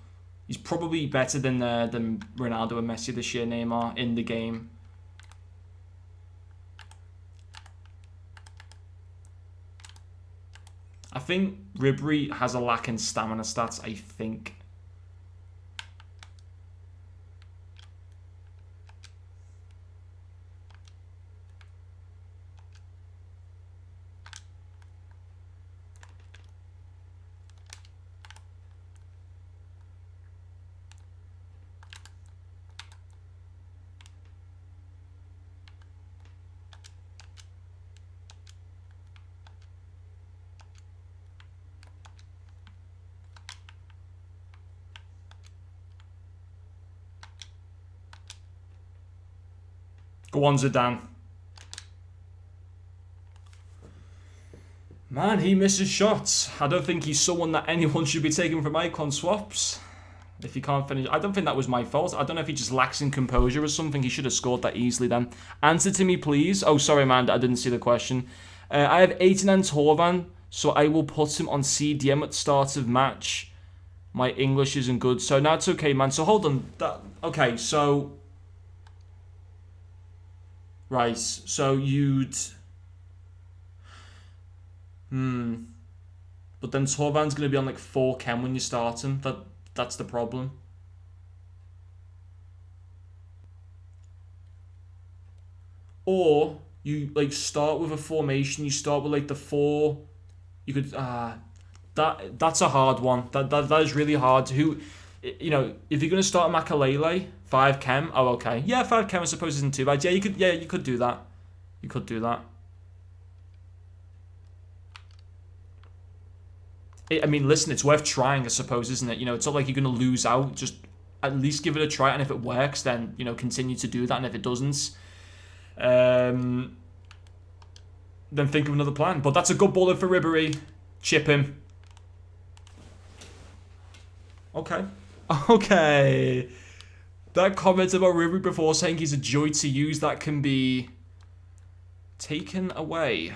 [SPEAKER 1] He's probably better than Ronaldo and Messi this year, Neymar, in the game. I think Ribery has a lack in stamina stats, I think. Go on, Zidane. Man, he misses shots. I don't think he's someone that anyone should be taking from icon swaps. If he can't finish... I don't think that was my fault. I don't know if he just lacks in composure or something. He should have scored that easily then. Answer to me, please. Oh, sorry, man. I didn't see the question. I have 89 Torvan, so I will put him on CDM at the start of match. My English isn't good, so no, it's okay, man. So hold on. Okay, so... Right, so you'd... But then Torvan's going to be on like 4 chem when you start him. That's the problem. Or you like start with a formation. You start with like the 4. You could that's a hard one. That is really hard. Who, you know, if you're going to start Makalele 5 chem. Oh, okay. Yeah, 5 chem I suppose isn't too bad. Yeah, you could do that. You could do that. I mean, listen, it's worth trying, I suppose, isn't it? You know, it's not like you're going to lose out. Just at least give it a try, and if it works, then, you know, continue to do that. And if it doesn't, then think of another plan. But that's a good bowler for Ribery. Chip him. Okay. Okay. That comment about Ribery before saying he's a joy to use, that can be taken away.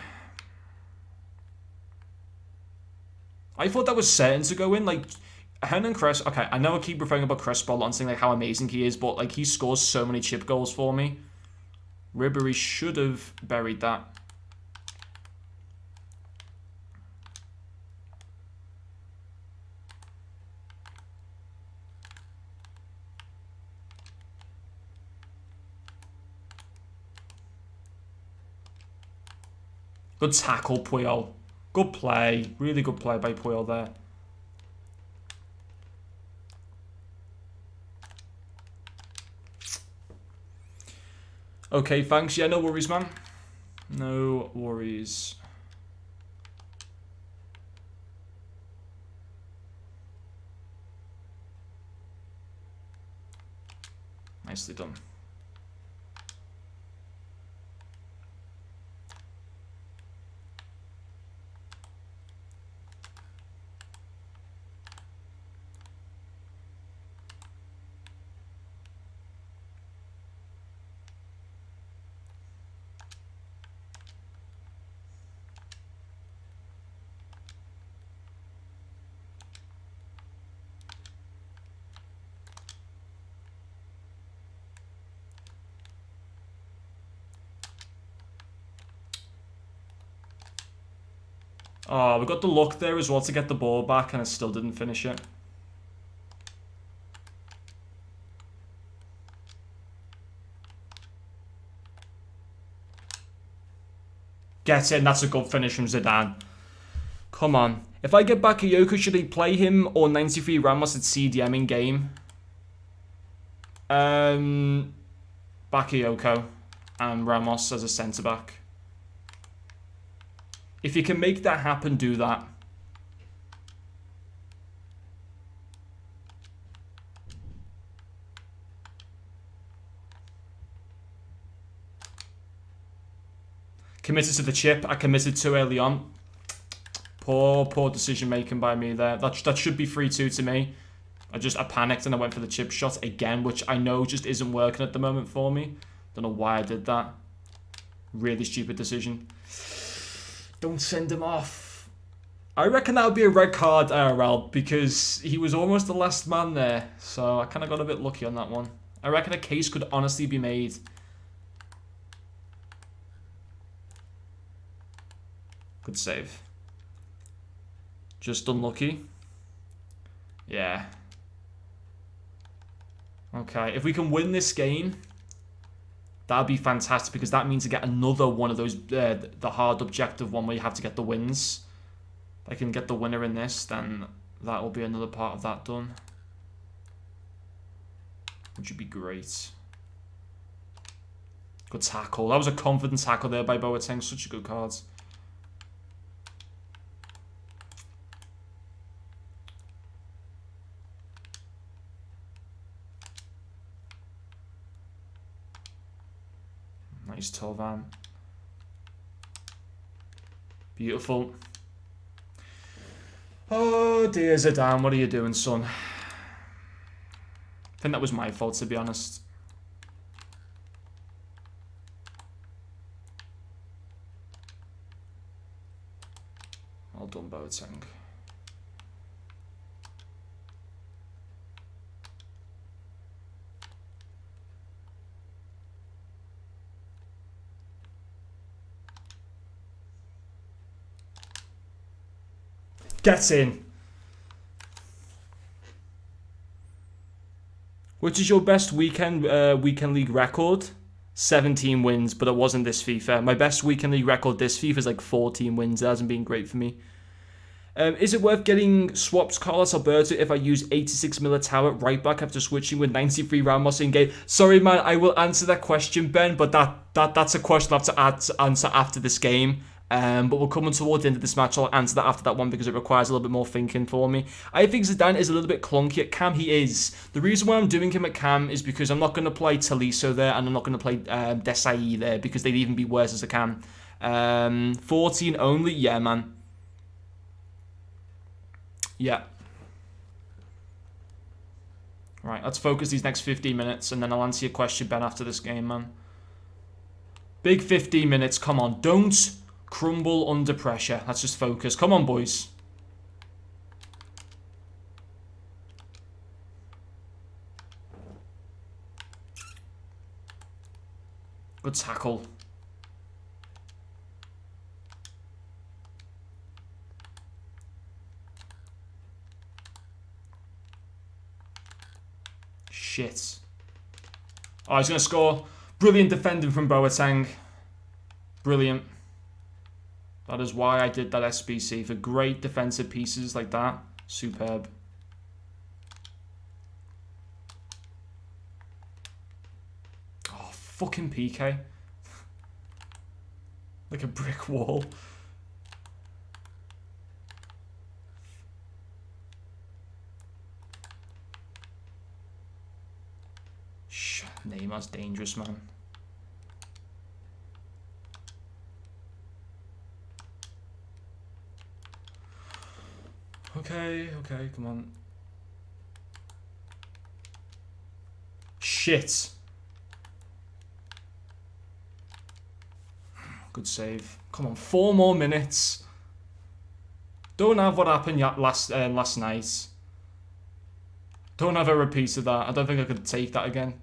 [SPEAKER 1] I thought that was certain to go in. Like, Hernan Crespo... Okay, I know I keep referring about Crespo a lot and saying like how amazing he is, but like he scores so many chip goals for me. Ribery should have buried that. Good tackle, Puyol. Good play. Really good play by Puyol there. Okay, thanks. Yeah, no worries, man. No worries. Nicely done. Oh, we got the luck there as well to get the ball back, and I still didn't finish it. Gets in. That's a good finish from Zidane. Come on. If I get Bakayoko, should I play him or 93 Ramos at CDM in game? Bakayoko and Ramos as a centre-back. If you can make that happen, do that. Committed to the chip. I committed too early on. Poor decision making by me there. That should be 3-2 to me. I panicked and I went for the chip shot again, which I know just isn't working at the moment for me. Don't know why I did that. Really stupid decision. Don't send him off. I reckon that would be a red card, IRL, because he was almost the last man there. So I kind of got a bit lucky on that one. I reckon a case could honestly be made. Good save. Just unlucky. Yeah. Okay, if we can win this game, that'd be fantastic, because that means to get another one of those, the hard objective one where you have to get the wins. If I can get the winner in this, then that will be another part of that done. Which would be great. Good tackle. That was a confident tackle there by Boateng. Such a good card. Nice Tovan. Beautiful. Oh dear, Zidane, what are you doing, son? I think that was my fault, to be honest. Well done, Boateng. Gets in. Which is your best weekend league record? 17 wins, but it wasn't this FIFA. My best weekend league record this FIFA is like 14 wins. It hasn't been great for me. Is it worth getting swapped Carlos Alberto if I use 86 Militao at right back after switching with 93 Ramos in game? Sorry, man, I will answer that question, Ben, but that's a question I have to answer after this game. But we're coming towards the end of this match. I'll answer that after that one because it requires a little bit more thinking for me. I think Zidane is a little bit clunky at cam. He is. The reason why I'm doing him at cam is because I'm not going to play Tolisso there and I'm not going to play Desai there because they'd even be worse as a cam. 14 only? Yeah, man. Yeah. Right, let's focus these next 15 minutes and then I'll answer your question, Ben, after this game, man. Big 15 minutes. Come on. Don't crumble under pressure. Let's just focus. Come on, boys. Good tackle. Shit. Oh, he's going to score. Brilliant defending from Boateng. Brilliant. That is why I did that SBC, for great defensive pieces like that. Superb. Oh, fucking PK. Like a brick wall. Neymar's dangerous, man. Okay, come on. Shit. Good save. Come on, 4 more minutes. Don't have what happened last night. Don't have a repeat of that. I don't think I could take that again.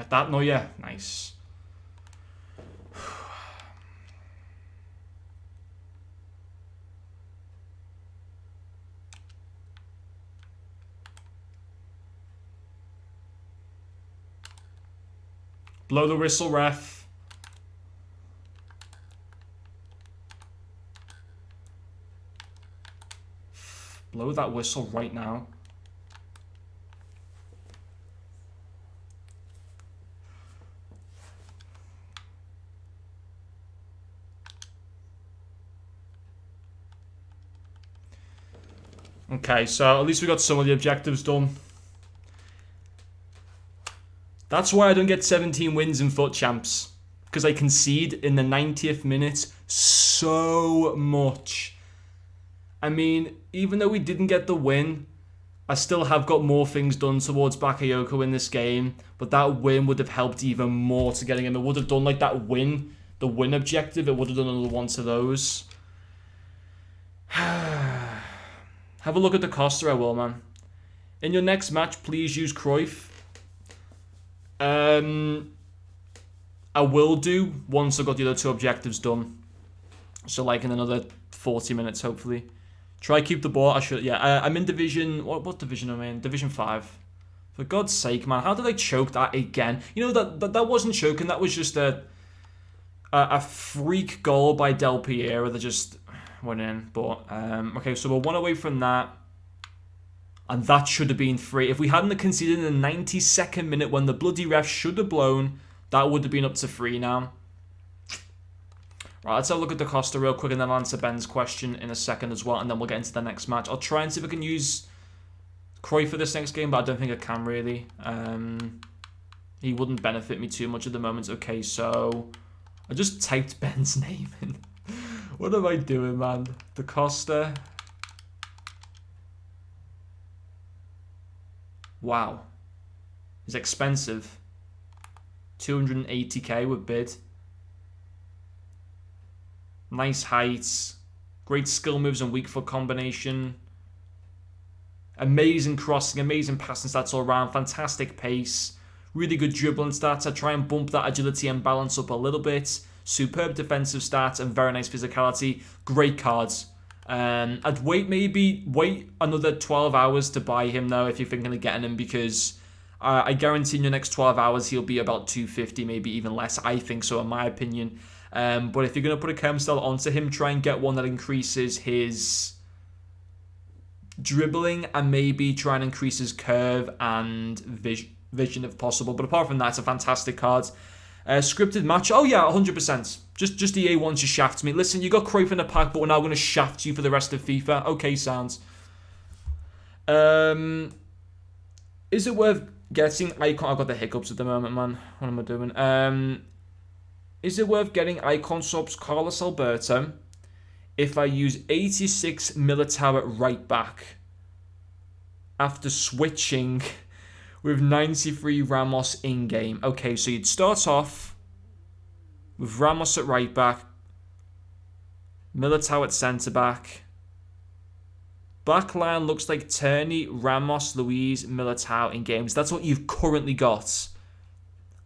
[SPEAKER 1] that Neuer. Nice. Blow the whistle, ref. Blow that whistle right now. Okay, so at least we got some of the objectives done. That's why I don't get 17 wins in FUT Champs. Because I concede in the 90th minute so much. I mean, even though we didn't get the win, I still have got more things done towards Bakayoko in this game. But that win would have helped even more to getting him. It would have done like that win, the win objective. It would have done another one to those. Have a look at the Costa, I will, man. In your next match, please use Cruyff. I will do once I've got the other two objectives done. So like in another 40 minutes, hopefully. Try keep the ball. I should. Yeah, I'm in division. What division am I in? Division 5. For God's sake, man, how did I choke that again? You know that wasn't choking. That was just a freak goal by Del Piero that just went in. But okay, so we're 1 away from that. And that should have been 3. If we hadn't conceded in the 92nd minute when the bloody ref should have blown, that would have been up to 3 now. Right, let's have a look at the Costa real quick and then I'll answer Ben's question in a second as well. And then we'll get into the next match. I'll try and see if I can use Cruyff for this next game, but I don't think I can really. He wouldn't benefit me too much at the moment. Okay, so I just typed Ben's name in. What am I doing, man? The Costa... Wow. It's expensive. 280k with bid. Nice heights. Great skill moves and weak foot combination. Amazing crossing, amazing passing stats all around. Fantastic pace. Really good dribbling stats. I try and bump that agility and balance up a little bit. Superb defensive stats and very nice physicality. Great cards. I'd wait another 12 hours to buy him though if you're thinking of getting him, because I guarantee in the next 12 hours he'll be about 250, maybe even less. I think so in my opinion. But if you're going to put a chem style onto him, try and get one that increases his dribbling and maybe try and increase his curve and vision if possible. But apart from that, it's a fantastic card. Scripted match. Oh yeah, 100%. Just EA wants to shaft me. Listen, you got Cruyff in the pack, but we're now going to shaft you for the rest of FIFA. Okay, sounds. Is it worth getting icon? I've got the hiccups at the moment, man. What am I doing? Is it worth getting icon swaps Carlos Alberto if I use 86 Militao at right back after switching with 93 Ramos in-game? Okay, so you'd start off with Ramos at right back, Militao at centre-back. Back line looks like Tierney, Ramos, Luiz, Militao in games. That's what you've currently got.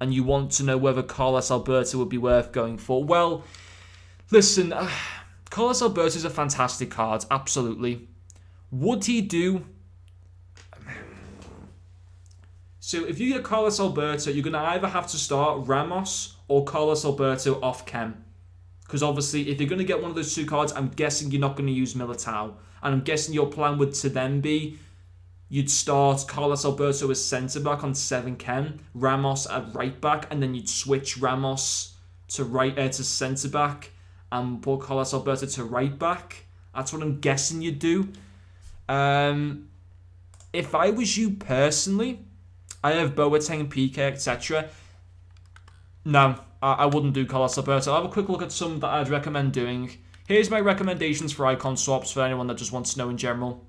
[SPEAKER 1] And you want to know whether Carlos Alberto would be worth going for. Well, listen, Carlos Alberto is a fantastic card, absolutely. Would he do... So if you get Carlos Alberto, you're going to either have to start Ramos or Carlos Alberto off chem. Because obviously, if you're going to get one of those two cards, I'm guessing you're not going to use Militao. And I'm guessing your plan would to then be, you'd start Carlos Alberto as centre-back on 7 chem, Ramos at right-back, and then you'd switch Ramos to centre-back and put Carlos Alberto to right-back. That's what I'm guessing you'd do. If I was you personally... I have Boateng, PK, etc. No, I wouldn't do Carlos Alberto. I'll have a quick look at some that I'd recommend doing. Here's my recommendations for icon swaps for anyone that just wants to know in general.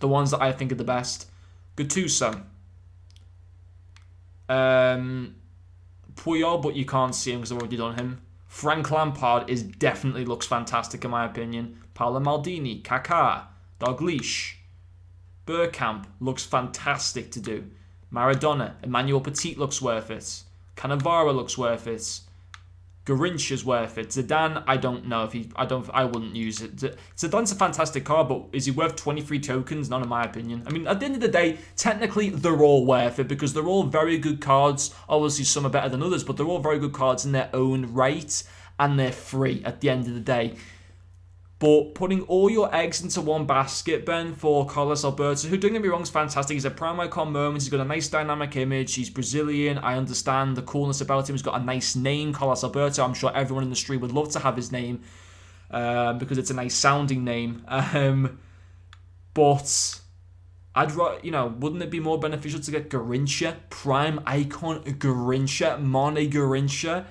[SPEAKER 1] The ones that I think are the best. Gattuso. Puyol, but you can't see him because I've already done him. Frank Lampard definitely looks fantastic in my opinion. Paolo Maldini, Kaká, Dalglish. Bergkamp looks fantastic to do. Maradona, Emmanuel Petit looks worth it. Cannavaro looks worth it. Garrincha's worth it. Zidane, I don't know if I wouldn't use it. Zidane's a fantastic card, but is he worth 23 tokens? None in my opinion. I mean, at the end of the day, technically they're all worth it because they're all very good cards. Obviously, some are better than others, but they're all very good cards in their own right, and they're free at the end of the day. But putting all your eggs into one basket, Ben, for Carlos Alberto, who, don't get me wrong, is fantastic. He's a prime icon moment. He's got a nice dynamic image. He's Brazilian. I understand the coolness about him. He's got a nice name, Carlos Alberto. I'm sure everyone in the stream would love to have his name because it's a nice sounding name. But wouldn't it be more beneficial to get Garrincha, prime icon Garrincha, Mane Garrincha,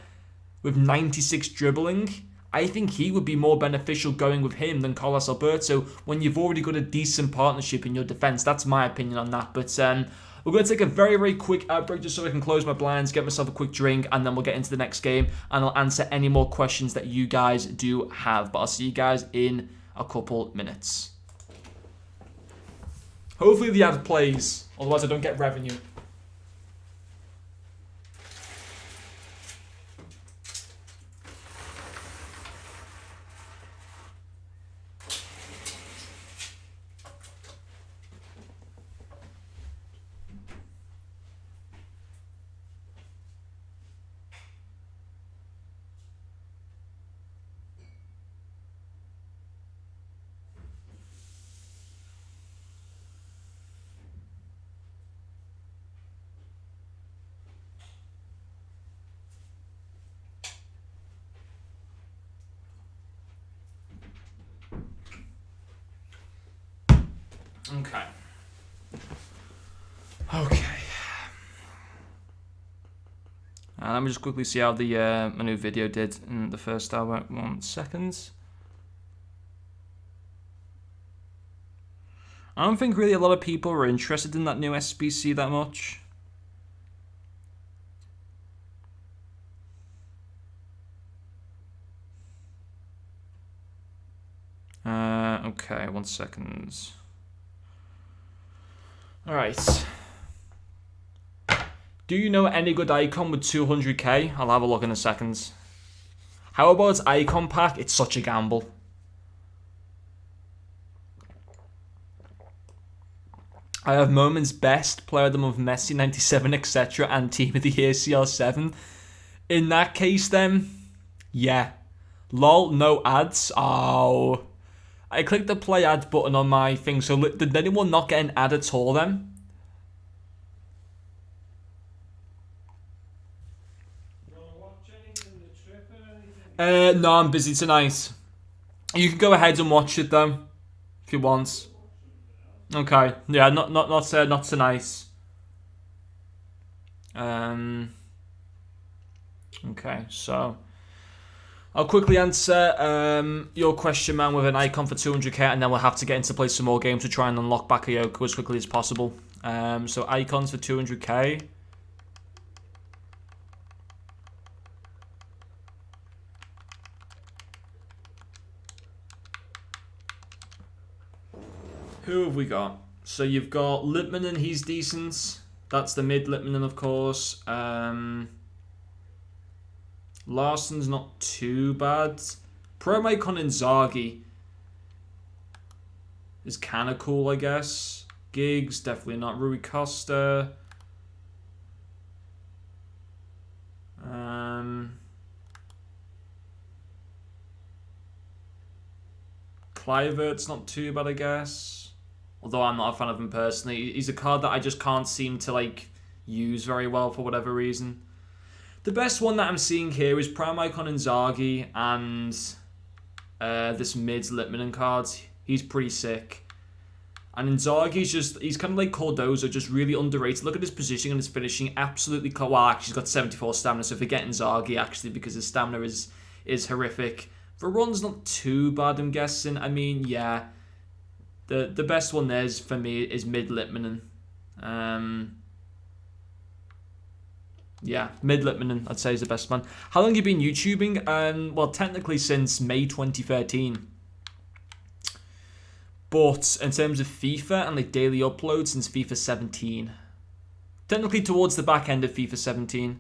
[SPEAKER 1] with 96 dribbling? I think he would be more beneficial going with him than Carlos Alberto when you've already got a decent partnership in your defence. That's my opinion on that. But we're going to take a very, very quick break just so I can close my blinds, get myself a quick drink, and then we'll get into the next game, and I'll answer any more questions that you guys do have. But I'll see you guys in a couple minutes. Hopefully the ad plays, otherwise I don't get revenue. Okay. Let me just quickly see how the my new video did in the first hour. 1 second. I don't think really a lot of people were interested in that new SBC that much. Okay, 1 second. Alright. Do you know any good icon with 200k? I'll have a look in a second. How about icon pack? It's such a gamble. I have moments best, player of the month Messi 97, etc. and team of the year CR7. In that case then, yeah. Lol, no ads. Oh. I clicked the play ad button on my thing, so did anyone not get an ad at all then? No, I'm busy tonight. You can go ahead and watch it though, if you want. Okay, yeah, not tonight. Okay, so I'll quickly answer your question, man, with an icon for 200k, and then we'll have to get into play some more games to try and unlock Bakayoko as quickly as possible. So icons for 200k. Who have we got? So you've got Lippmann, he's decent. That's the mid Lippmann, of course. Larsen's not too bad. Prime icon Inzaghi is kind of cool, I guess. Giggs, definitely not. Rui Costa. Kluivert's not too bad, I guess. Although I'm not a fan of him personally. He's a card that I just can't seem to use very well for whatever reason. The best one that I'm seeing here is Prime Icon Inzaghi and this mids Lippmann card. He's pretty sick. And Inzaghi's he's kind of like Cardozo, just really underrated. Look at his positioning and his finishing. Absolutely, well, actually, he's got 74 stamina, so forget Inzaghi, actually, because his stamina is horrific. Veron's not too bad, I'm guessing. I mean, yeah. The best one there is, for me, is mid Lippmann. Yeah, mid Lippmann, I'd say, is the best one. How long have you been YouTubing? Well, technically since May 2013. But in terms of FIFA and daily uploads, since FIFA 17. Technically towards the back end of FIFA 17.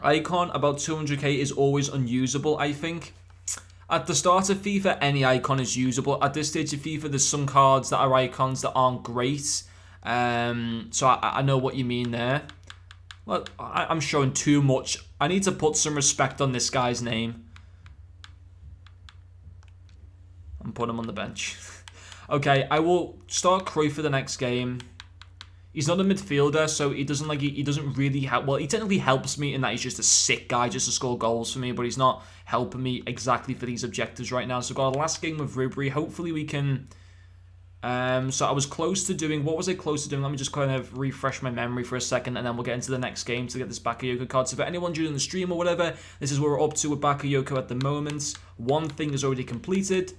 [SPEAKER 1] icon about 200k is always unusable, I think. At the start of FIFA, any icon is usable. At this stage of FIFA, there's some cards that are icons that aren't great. So I know what you mean there. Well, I'm showing too much. I need to put some respect on this guy's name. And put him on the bench. Okay, I will start Cruyff for the next game. He's not a midfielder, so he doesn't really help. Well, he technically helps me in that he's just a sick guy just to score goals for me, but he's not helping me exactly for these objectives right now. So we've got our last game with Ribery. Hopefully we can... so I was close to doing... What was I close to doing? Let me just kind of refresh my memory for a second, and then we'll get into the next game to get this Bakayoko card. So for anyone during the stream or whatever, this is where we're up to with Bakayoko at the moment. One thing is already completed.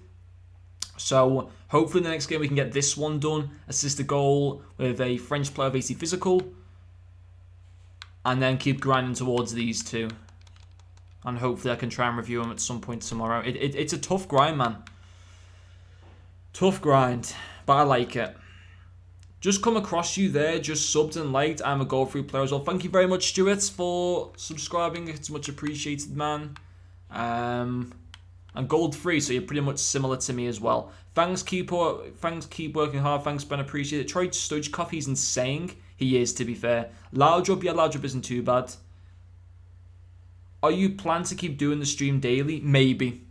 [SPEAKER 1] So hopefully in the next game we can get this one done. Assist a goal with a French player of 80 physical. And then keep grinding towards these two. And hopefully I can try and review them at some point tomorrow. It's a tough grind, man. Tough grind. But I like it. Just come across you there. Just subbed and liked. I'm a goal-free player as well. Thank you very much, Stuart, for subscribing. It's much appreciated, man. And gold free, so you're pretty much similar to me as well. Thanks, keep working hard. Thanks, Ben, appreciate it. Troy Stojkov, he's insane. He is, to be fair. Loudrop, yeah, Loudrop isn't too bad. Are you planning to keep doing the stream daily? Maybe.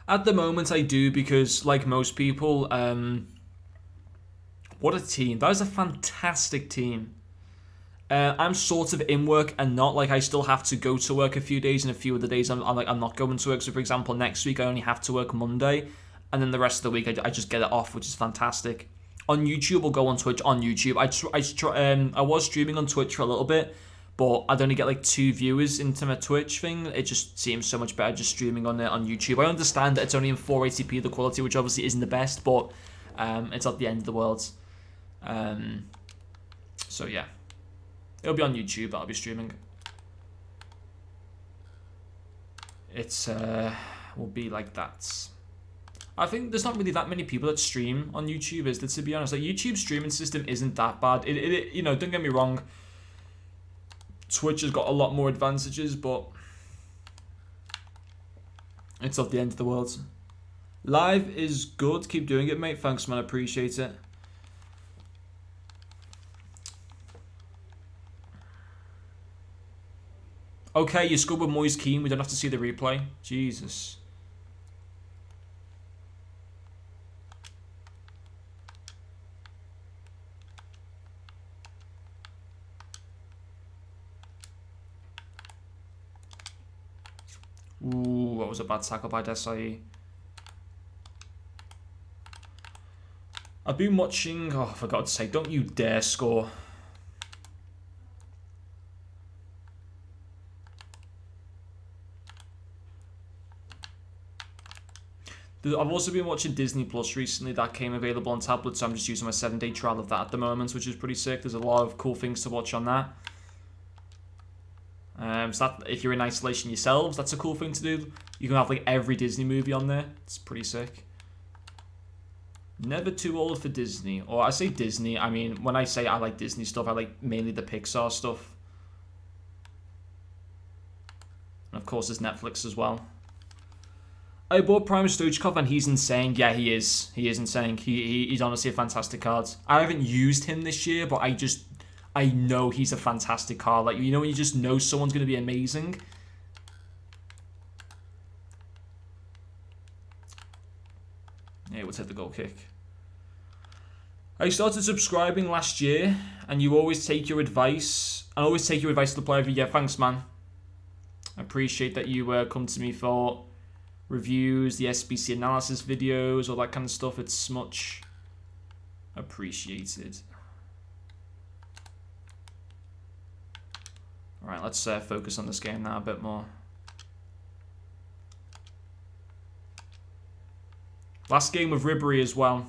[SPEAKER 1] At the moment, I do, because, like most people, what a team. That is a fantastic team. I'm sort of in work and not. Like, I still have to go to work a few days, and a few other days I'm not going to work. So, for example, next week I only have to work Monday, and then the rest of the week I just get it off, which is fantastic. On YouTube, or go on Twitch. On YouTube, I was streaming on Twitch for a little bit, but I'd only get like 2 viewers into my Twitch thing. It just seems so much better just streaming on YouTube. I understand that it's only in 480p the quality, which obviously isn't the best, but it's not the end of the world. So yeah, it'll be on YouTube. I'll be streaming. It's will be like that. I think there's not really that many people that stream on YouTube, is there, to be honest? Like, YouTube streaming system isn't that bad. It you know, don't get me wrong. Twitch has got a lot more advantages, but it's not the end of the world. Live is good. Keep doing it, mate. Thanks, man. I appreciate it. Okay, you scored with Moise Keane. We don't have to see the replay. Jesus. Ooh, that was a bad tackle by Desai. I've been watching... Oh, for God's sake, don't you dare score. I've also been watching Disney Plus recently. That came available on tablet, so I'm just using my 7-day trial of that at the moment, which is pretty sick. There's a lot of cool things to watch on that. So that, if you're in isolation yourselves, that's a cool thing to do. You can have like every Disney movie on there. It's pretty sick. Never too old for Disney. Or I say Disney, I mean, when I say I like Disney stuff, I like mainly the Pixar stuff. And of course, there's Netflix as well. I bought Prime Stojkov and he's insane. Yeah, he is. He is insane. He's honestly a fantastic card. I haven't used him this year, but I know he's a fantastic card. Like, you know when you just know someone's going to be amazing? Yeah, we'll take the goal kick. I started subscribing last year, and you always take your advice. I always take your advice to the player. Yeah, thanks, man. I appreciate that you come to me for reviews, the SBC analysis videos, all that kind of stuff. It's much appreciated. Alright, let's focus on this game now a bit more. Last game with Ribery as well.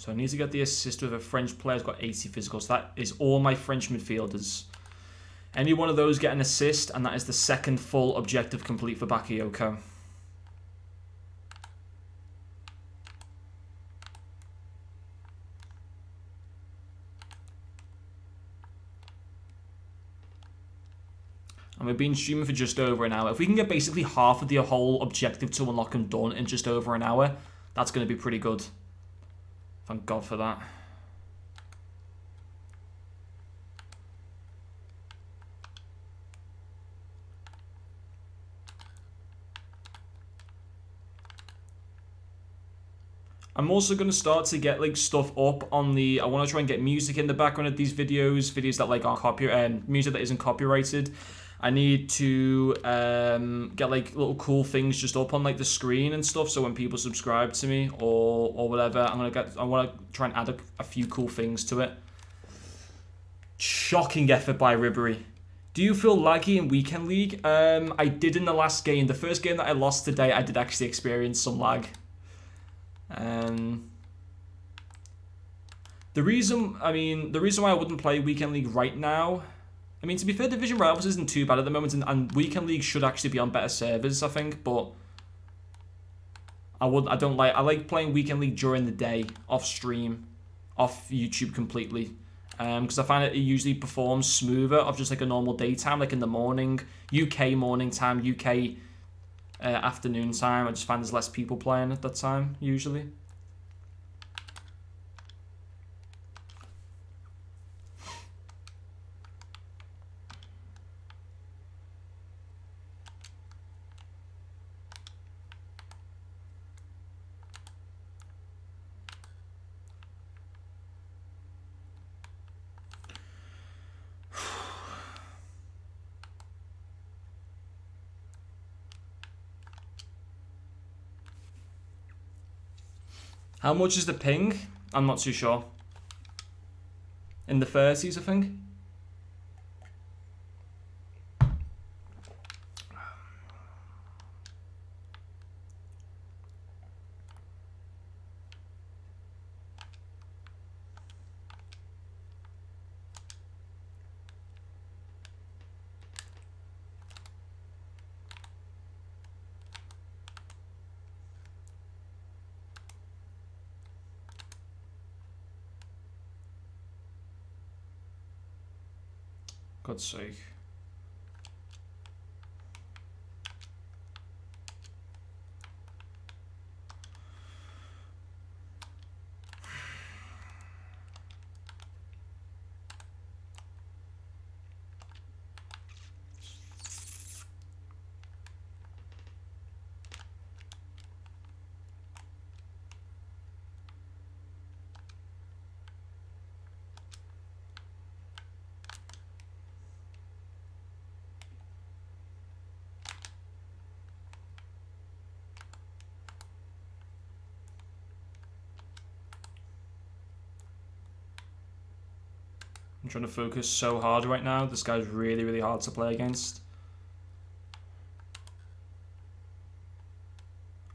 [SPEAKER 1] So I need to get the assist with a French player who's got 80 physical. So that is all my French midfielders. Any one of those get an assist, and that is the second full objective complete for Bakayoko. And we've been streaming for just over an hour. If we can get basically half of the whole objective to unlock them done in just over an hour, that's going to be pretty good. Thank God for that. I'm also going to start to get like stuff up on the... I want to try and get music in the background of these videos that like aren't music that isn't copyrighted. I need to get like little cool things just up on like the screen and stuff, so when people subscribe to me or whatever, I want to try and add a few cool things to it. Shocking effort by Ribery. Do you feel laggy in Weekend League? I did in the last game. The first game that I lost today, I did actually experience some lag. The reason why I wouldn't play Weekend League right now, I mean, to be fair, Division Rivals isn't too bad at the moment, and Weekend League should actually be on better servers, I think, but I like playing Weekend League during the day, off stream, off YouTube completely, because I find it usually performs smoother of just like a normal daytime, like in the morning, UK morning time, UK afternoon time. I just find there's less people playing at that time, usually. How much is the ping? I'm not too sure. In the 30s, I think. God's sake. I'm trying to focus so hard right now. This guy's really, really hard to play against.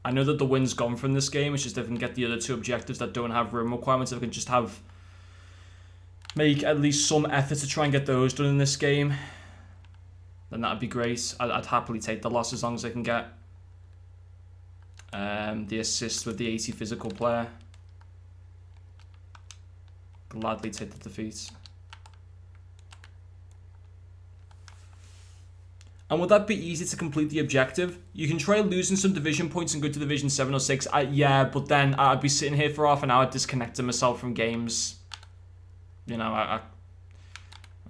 [SPEAKER 1] I know that the win's gone from this game. It's just if I can get the other two objectives that don't have room requirements, if I can just make at least some effort to try and get those done in this game, then that'd be great. I'd happily take the loss as long as I can get the assist with the 80 physical player. Gladly take the defeat. And would that be easy to complete the objective? You can try losing some division points and go to Division 7 or 6. Yeah, but then I'd be sitting here for half an hour disconnecting myself from games. You know, I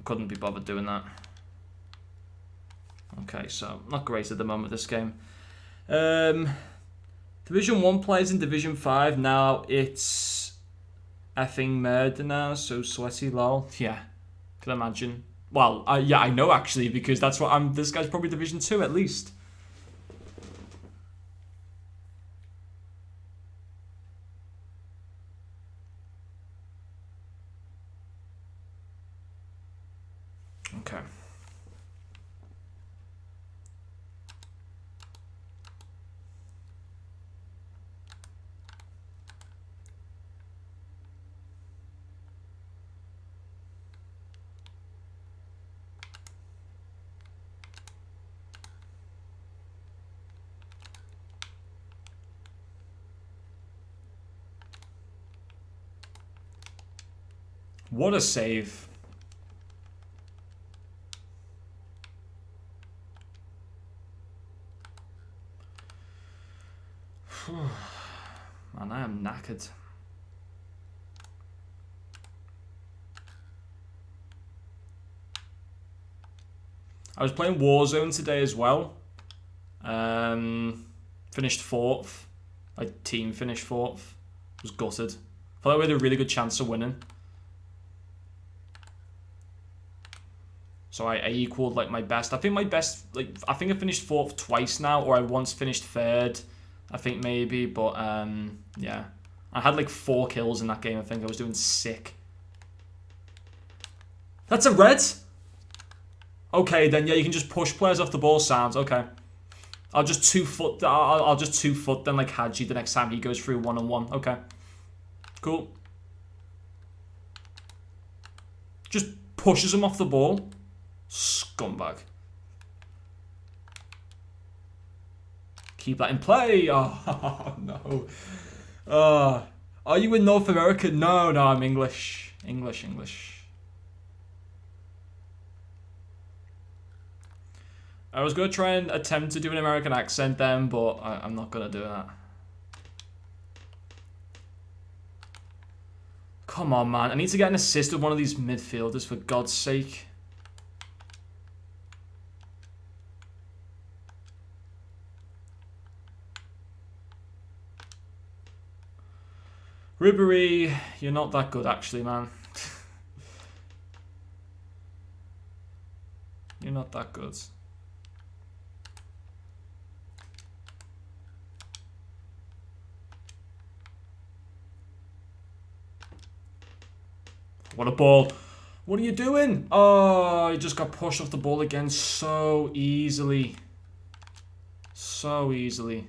[SPEAKER 1] couldn't be bothered doing that. Okay, so not great at the moment, this game. Division 1 players in Division 5. Now it's effing murder now, so sweaty lol. Yeah, can imagine. Well, yeah, I know actually, because that's what this guy's probably Division 2 at least. Okay. What a save. Man, I am knackered. I was playing Warzone today as well. Finished 4th. My team finished 4th. Was gutted. Felt like we had a really good chance of winning. So I equaled like my best. I think my best, like, I think I finished 4th twice now, or I once finished 3rd. I think maybe, but yeah. I had like 4 kills in that game. I think I was doing sick. That's a red? Okay, then yeah, you can just push players off the ball. Sounds okay. I'll just 2-foot. I'll just 2-foot then like Hadji the next time he goes through 1-on-1. Okay. Cool. Just pushes him off the ball. Scumbag. Keep that in play. Oh, no. Are you in North America? No, I'm English. English. I was going to try and attempt to do an American accent then, but I'm not going to do that. Come on, man. I need to get an assist with one of these midfielders, for God's sake. Ribery, you're not that good, actually, man. You're not that good. What a ball. What are you doing? Oh, he just got pushed off the ball again so easily. So easily.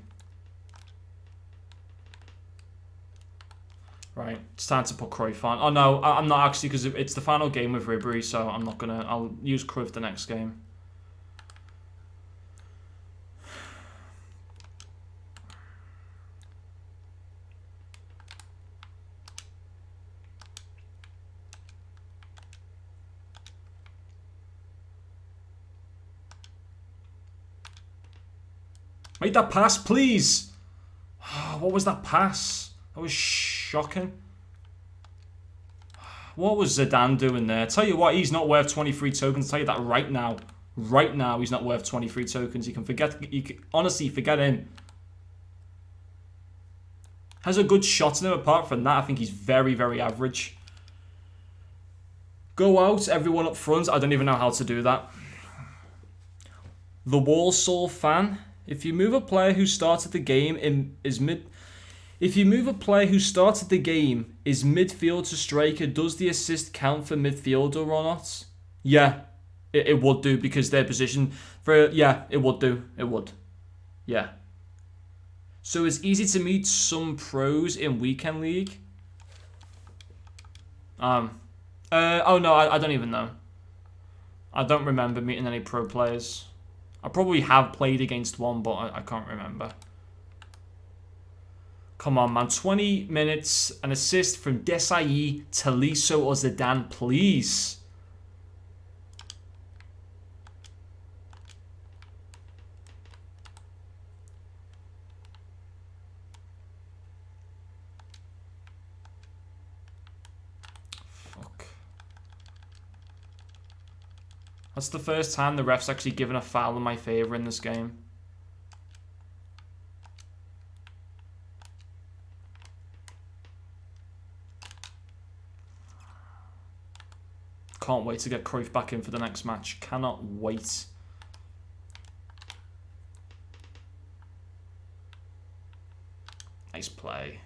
[SPEAKER 1] Right, it's time to put Cruyff on. Oh no, I'm not actually, because it's the final game with Ribery, so I'm not gonna. I'll use Cruyff the next game. Make that pass, please. What was that pass? That was shocking. What was Zidane doing there? Tell you what, he's not worth 23 tokens. I'll tell you that right now. Right now, he's not worth 23 tokens. You can forget. You can, honestly, forget him. Has a good shot in him. Apart from that, I think he's very, very average. Go out, everyone up front. I don't even know how to do that. The Walsall fan. If you move a player who started the game If you move a player who started the game is midfield to striker, does the assist count for midfielder or not? Yeah, it would do, because their position for, yeah, it would do. It would. Yeah. So it's easy to meet some pros in weekend league. Oh no, I don't even know. I don't remember meeting any pro players. I probably have played against one, but I can't remember. Come on, man. 20 minutes, an assist from Desai, Tolisso, or Zidane, please. Fuck. That's the first time the ref's actually given a foul in my favour in this game. Can't wait to get Cruyff back in for the next match. Cannot wait. Nice play.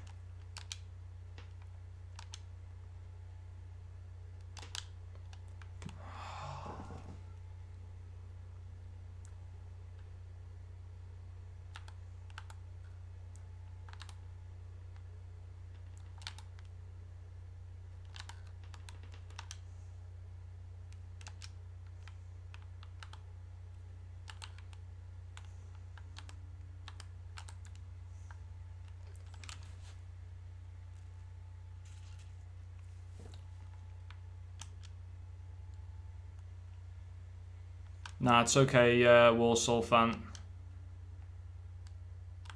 [SPEAKER 1] Nah, it's okay, Warsaw fan.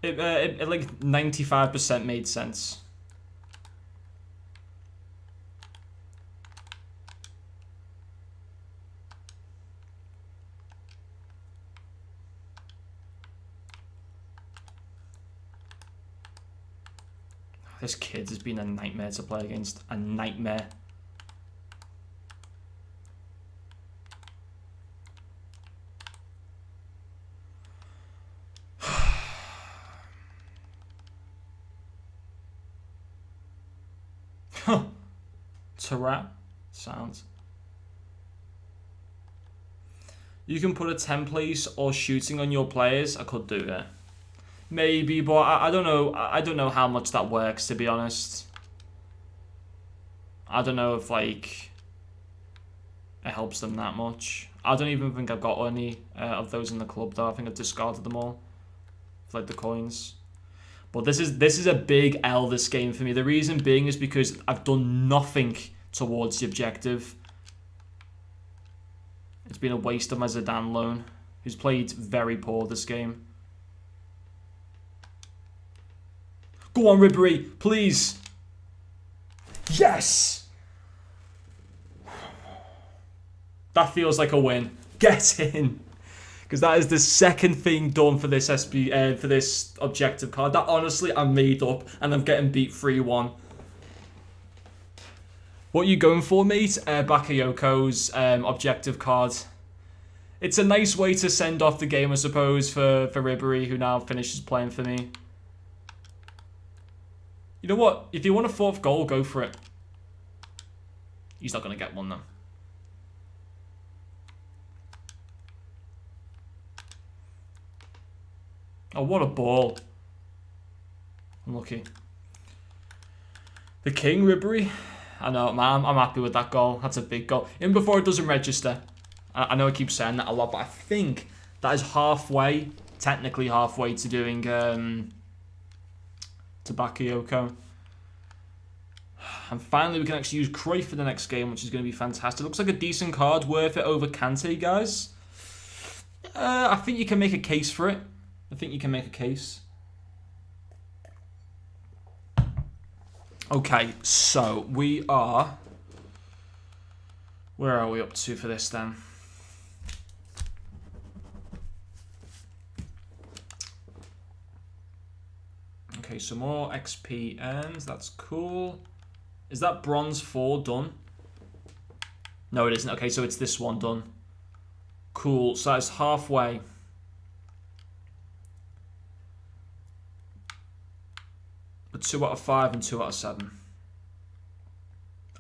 [SPEAKER 1] It like 95% made sense. This kid has been a nightmare to play against. A nightmare. Tarat sounds. You can put a 10 place or shooting on your players. I could do that. Maybe, but I don't know. I don't know how much that works, to be honest. I don't know if like it helps them that much. I don't even think I've got any of those in the club though. I think I've discarded them all for like the coins. But this is a big L this game for me. The reason being is because I've done nothing towards the objective. It's been a waste of my Zidane loan, who's played very poor this game. Go on, Ribery, please. Yes! That feels like a win. Get in. Because that is the second thing done for this for this objective card. That honestly I made up, and I'm getting beat 3-1. What are you going for, mate? Bakayoko's objective card. It's a nice way to send off the game, I suppose, for Ribery, who now finishes playing for me. You know what? If you want a 4th goal, go for it. He's not going to get one, though. Oh, what a ball. Unlucky. The King, Ribery. I know, man. I'm happy with that goal. That's a big goal. Even before it doesn't register. I know I keep saying that a lot, but I think that is halfway, technically halfway to doing to Bakayoko. And finally, we can actually use Cruyff for the next game, which is going to be fantastic. Looks like a decent card. Worth it over Kante, guys. I think you can make a case for it. I think you can make a case. Okay, so we are... Where are we up to for this then? Okay, so more XP ends. That's cool. Is that bronze 4 done? No, it isn't. Okay, so it's this one done. Cool. So that's halfway. A 2 out of 5 and 2 out of 7.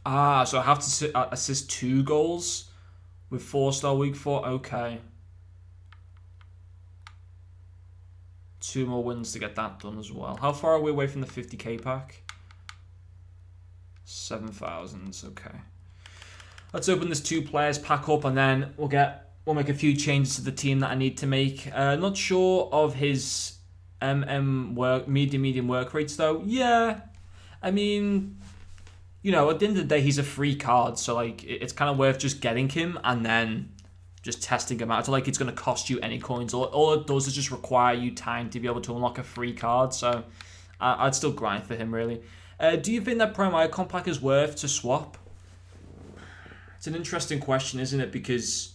[SPEAKER 1] Ah, so I have to assist 2 goals with 4-star week 4. Okay. 2 more wins to get that done as well. How far are we away from the 50k pack? 7,000. Okay. Let's open this 2 players pack up, and then we'll make a few changes to the team that I need to make. Not sure of his medium work rates though. Yeah, I mean, you know, at the end of the day, he's a free card, so like it's kind of worth just getting him and then just testing him out. So like it's going to cost you any coins. All it does is just require you time to be able to unlock a free card. So I'd still grind for him really. Do you think that Prime Icon pack is worth to swap? It's an interesting question, isn't it? Because,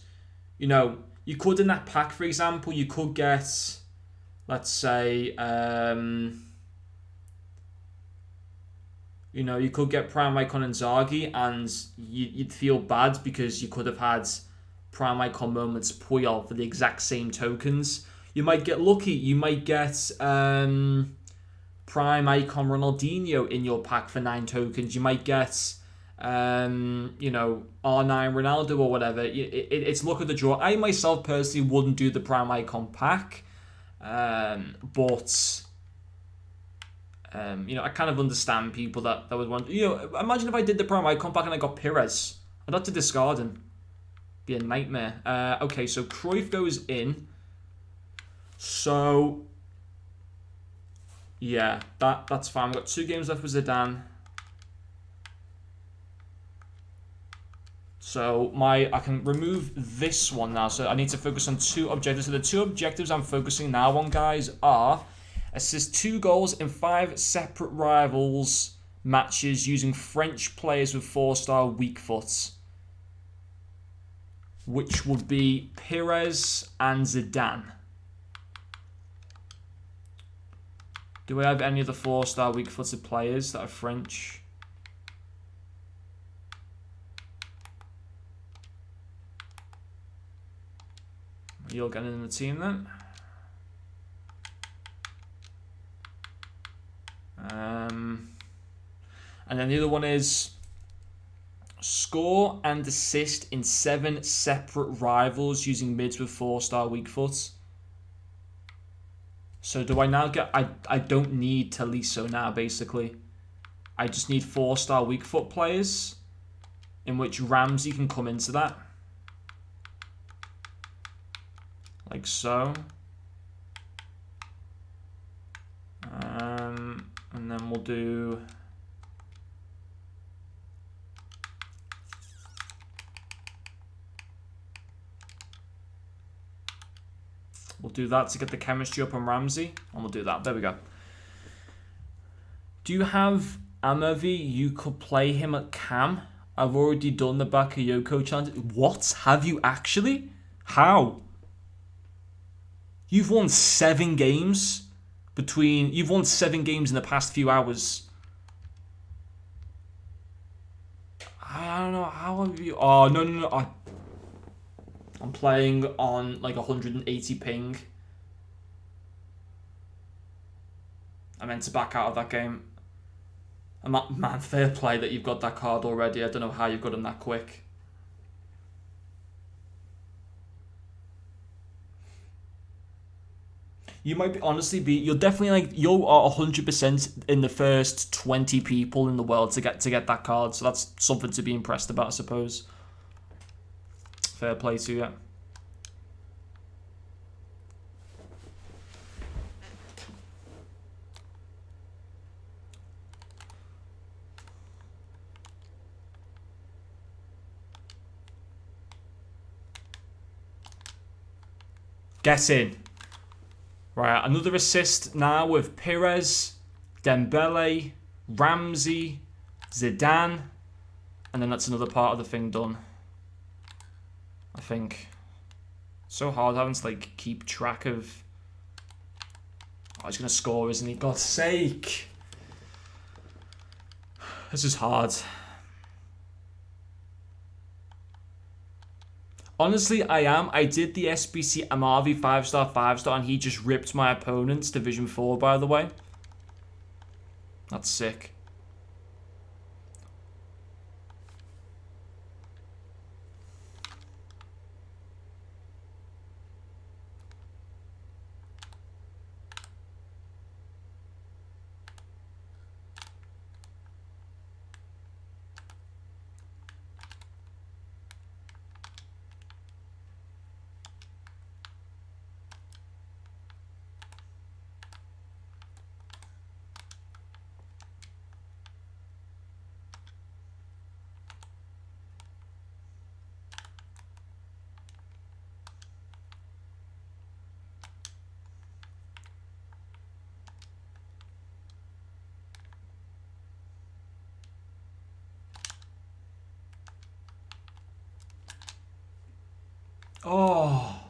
[SPEAKER 1] you know, you could in that pack, for example, you could get, let's say, you know, you could get Prime Icon Inzaghi, and you'd feel bad because you could have had Prime Icon Moments Puyol for the exact same tokens. You might get lucky. You might get Prime Icon Ronaldinho in your pack for 9 tokens. You might get, you know, R9 Ronaldo or whatever. It's luck of the draw. I myself personally wouldn't do the Prime Icon pack, but you know, I kind of understand people that would want. You know, imagine if I did the Prime Icon pack and I got Pires. I'd have to discard him. Be a nightmare. Okay, so Cruyff goes in. So yeah, that's fine. We've got 2 games left with Zidane. So I can remove this one now. So I need to focus on 2 objectives. So the 2 objectives I'm focusing now on, guys, are assist 2 goals in 5 separate rivals matches using French players with 4-star weak foot, which would be Pires and Zidane. Do I have any of the 4-star weak-footed players that are French? You're getting in the team then. And then the other one is score and assist in 7 separate rivals using mids with 4-star weak foot. So do I now get... I don't need Tolisso now, basically. I just need 4-star weak foot players, in which Ramsey can come into that. Like so. And then we'll do... We'll do that to get the chemistry up on Ramsey. And we'll do that. There we go. Do you have Amavi? You could play him at cam. I've already done the Bakayoko challenge. What? Have you actually? How? You've won 7 games between... You've won 7 games in the past few hours. I don't know. How have you... Oh, no. I'm playing on like 180 ping. I meant to back out of that game. Man, fair play that you've got that card already. I don't know how you've got him that quick. You might be, honestly be... You're definitely like... You are 100% in the first 20 people in the world to get that card. So that's something to be impressed about, I suppose. Fair play to you. Get in. Right, another assist now with Pires, Dembele, Ramsey, Zidane. And then that's another part of the thing done. I think. So hard having to like keep track of... Oh, he's going to score, isn't he? God's sake. This is hard. Honestly, I am. I did the SBC Amavi 5-star, 5-star, and he just ripped my opponent's Division 4, by the way. That's sick. Oh.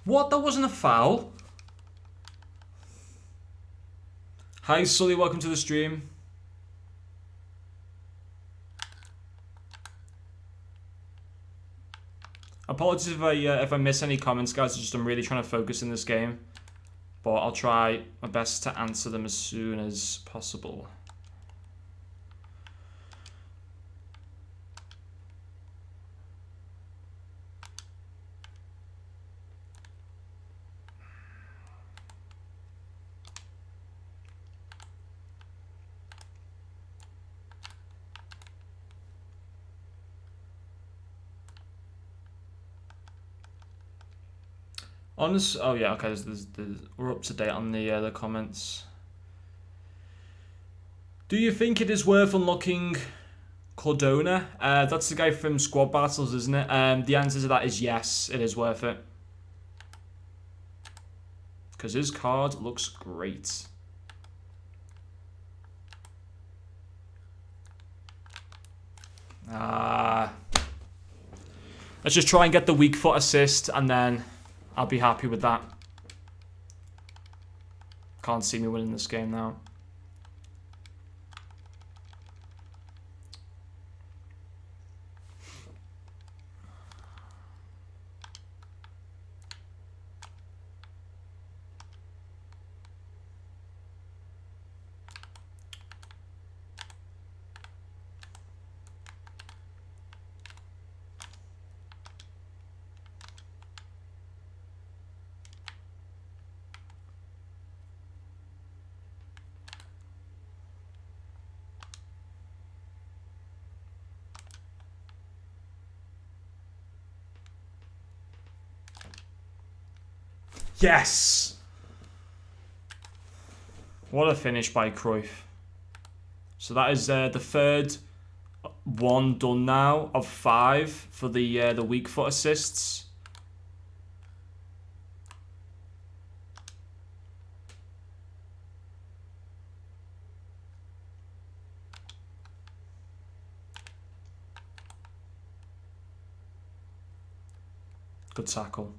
[SPEAKER 1] What? That wasn't a foul? Hi Sully, welcome to the stream. Apologies if I miss any comments, guys. It's just I'm really trying to focus in this game, but I'll try my best to answer them as soon as possible. Honest. Oh yeah. Okay. We're up to date on the comments. Do you think it is worth unlocking Cordona? That's the guy from Squad Battles, isn't it? The answer to that is yes. It is worth it. Because his card looks great. Let's just try and get the weak foot assist, and then I'll be happy with that. Can't see me winning this game now. Yes! What a finish by Cruyff. So that is the third one done now of 5 for the weak foot assists. Good tackle.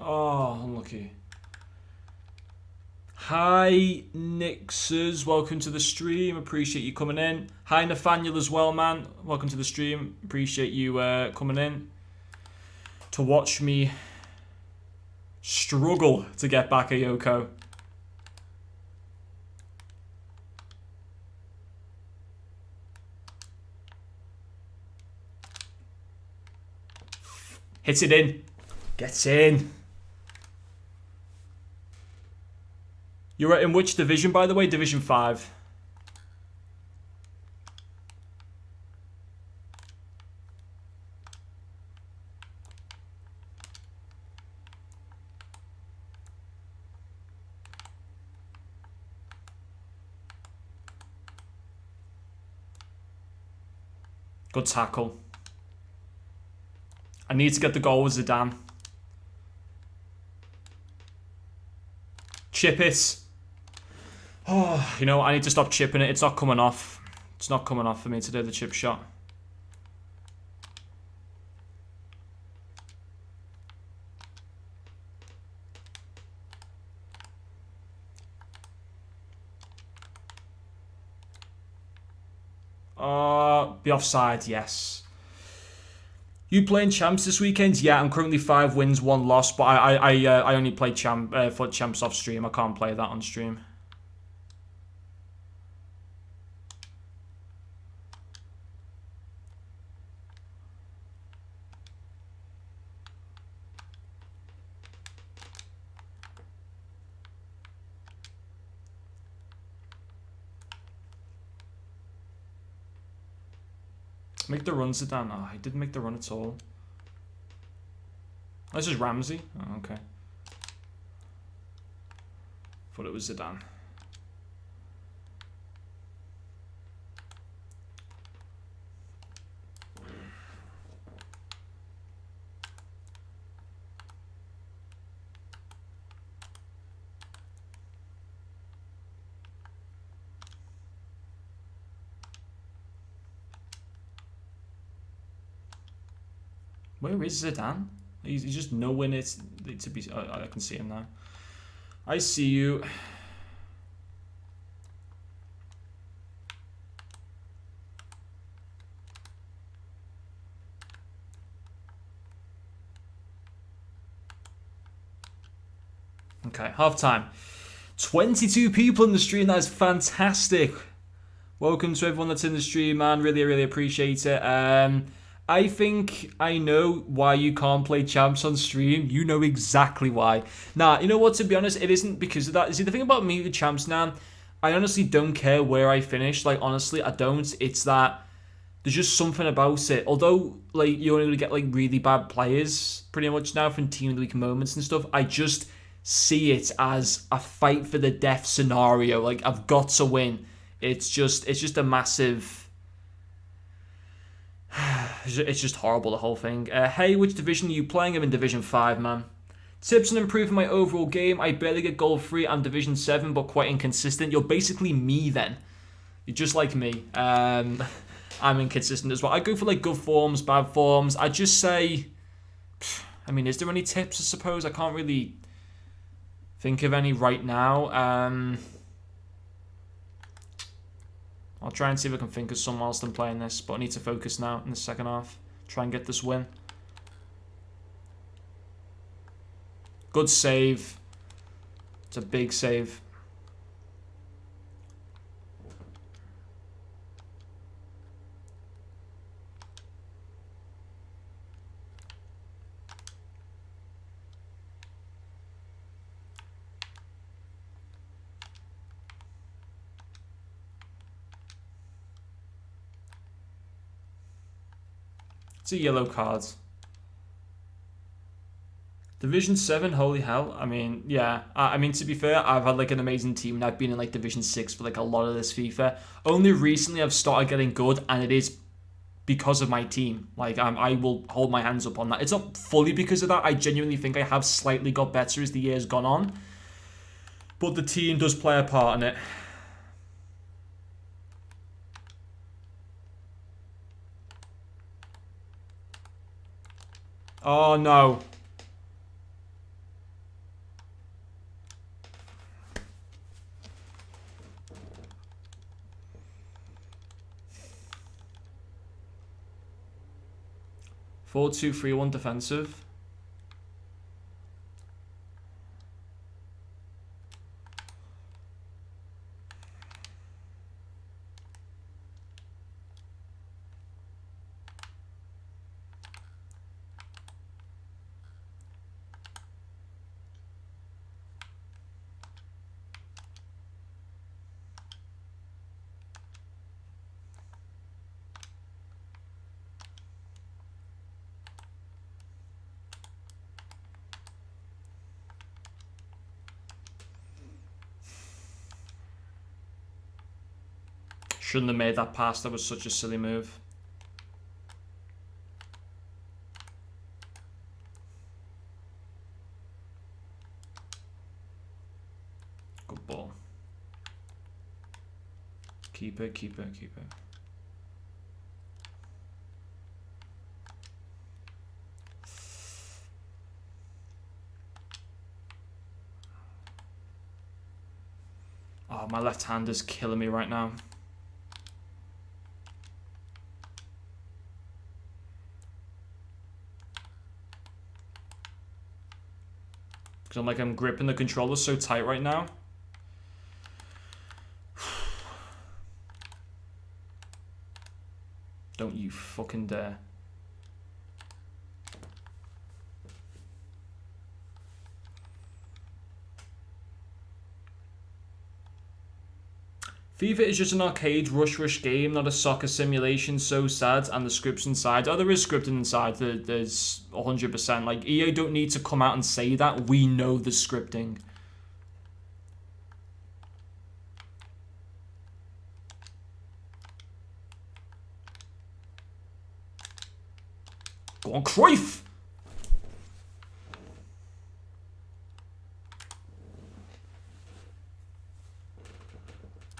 [SPEAKER 1] Oh, unlucky. Hi, Nixers. Welcome to the stream. Appreciate you coming in. Hi, Nathaniel as well, man. Welcome to the stream. Appreciate you coming in to watch me struggle to get Bakayoko. Hits it in. Gets in. You're in which division, by the way? Division 5. Good tackle. I need to get the goal with Zidane. Chip it. Oh, you know, I need to stop chipping it. It's not coming off. It's not coming off for me to do the chip shot. Be offside, yes. You playing champs this weekend? Yeah, I'm currently 5 wins, 1 loss, but I only play FUT champs off stream. I can't play that on stream. Make the run, Zidane. Oh, he didn't make the run at all. Oh, this is Ramsey. Oh, okay. Thought it was Zidane. Where is Zidane? He's just nowhere near to be. I can see him now. I see you. Okay, half time. 22 people in the stream. That is fantastic. Welcome to everyone that's in the stream, man. Really, really appreciate it. I think I know why you can't play champs on stream. You know exactly why. Nah, you know what? To be honest, it isn't because of that. See, the thing about me with champs now, I honestly don't care where I finish. Like, honestly, I don't. It's that there's just something about it. Although, like, you're only going to get, like, really bad players pretty much now from Team of the Week moments and stuff. I just see it as a fight for the death scenario. Like, I've got to win. It's just a massive... It's just horrible, the whole thing. Hey, which division are you playing? I'm in Division 5, man. Tips on improving my overall game. I barely get goal free. I'm Division 7, but quite inconsistent. You're basically me, then. You're just like me. I'm inconsistent as well. I go for, like, good forms, bad forms. I just say... I mean, is there any tips, I suppose? I can't really think of any right now. I'll try and see if I can think of some whilst I'm playing this, but I need to focus now in the second half. Try and get this win. Good save. It's a big save. It's a yellow card. Division 7, holy hell. I mean, yeah. I mean, to be fair, I've had, like, an amazing team, and I've been in, like, Division 6 for, like, a lot of this FIFA. Only recently I've started getting good, and it is because of my team. Like, I will hold my hands up on that. It's not fully because of that. I genuinely think I have slightly got better as the year's gone on. But the team does play a part in it. Oh, no. Four, 2, 3, 1 defensive. Shouldn't have made that pass. That was such a silly move. Good ball. Keep it, keep it, keep it. Oh, my left hand is killing me right now. Because I'm gripping the controller so tight right now. Don't you fucking dare. FIFA is just an arcade rush game, not a soccer simulation. So sad. And the scripts inside. Oh, there is scripting inside. There's 100%. Like, EA don't need to come out and say that. We know the scripting. Go on, Cruyff!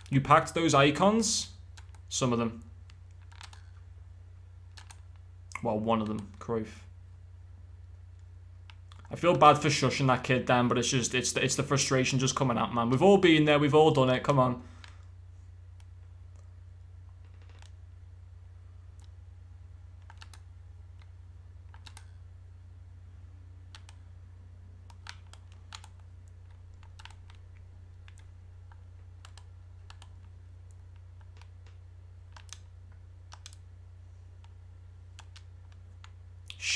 [SPEAKER 1] You packed those icons? Some of them. Well, one of them, Cruyff. I feel bad for shushing that kid down, but it's just, it's the frustration just coming out, man. We've all been there, we've all done it, come on.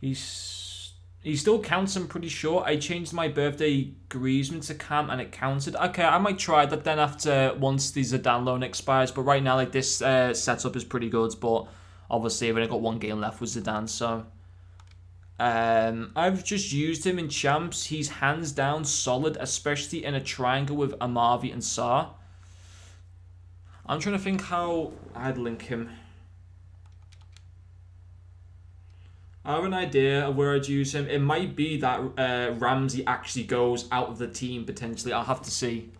[SPEAKER 1] He still counts, I'm pretty sure. I changed my birthday Griezmann to Cam and it counted. Okay, I might try that then after once the Zidane loan expires. But right now, like this setup is pretty good. But obviously, I've only got one game left with Zidane, so I've just used him in champs. He's hands down solid, especially in a triangle with Amavi and Sarr. I'm trying to think how I'd link him. I have an idea of where I'd use him. It might be that Ramsey actually goes out of the team, potentially. I'll have to see.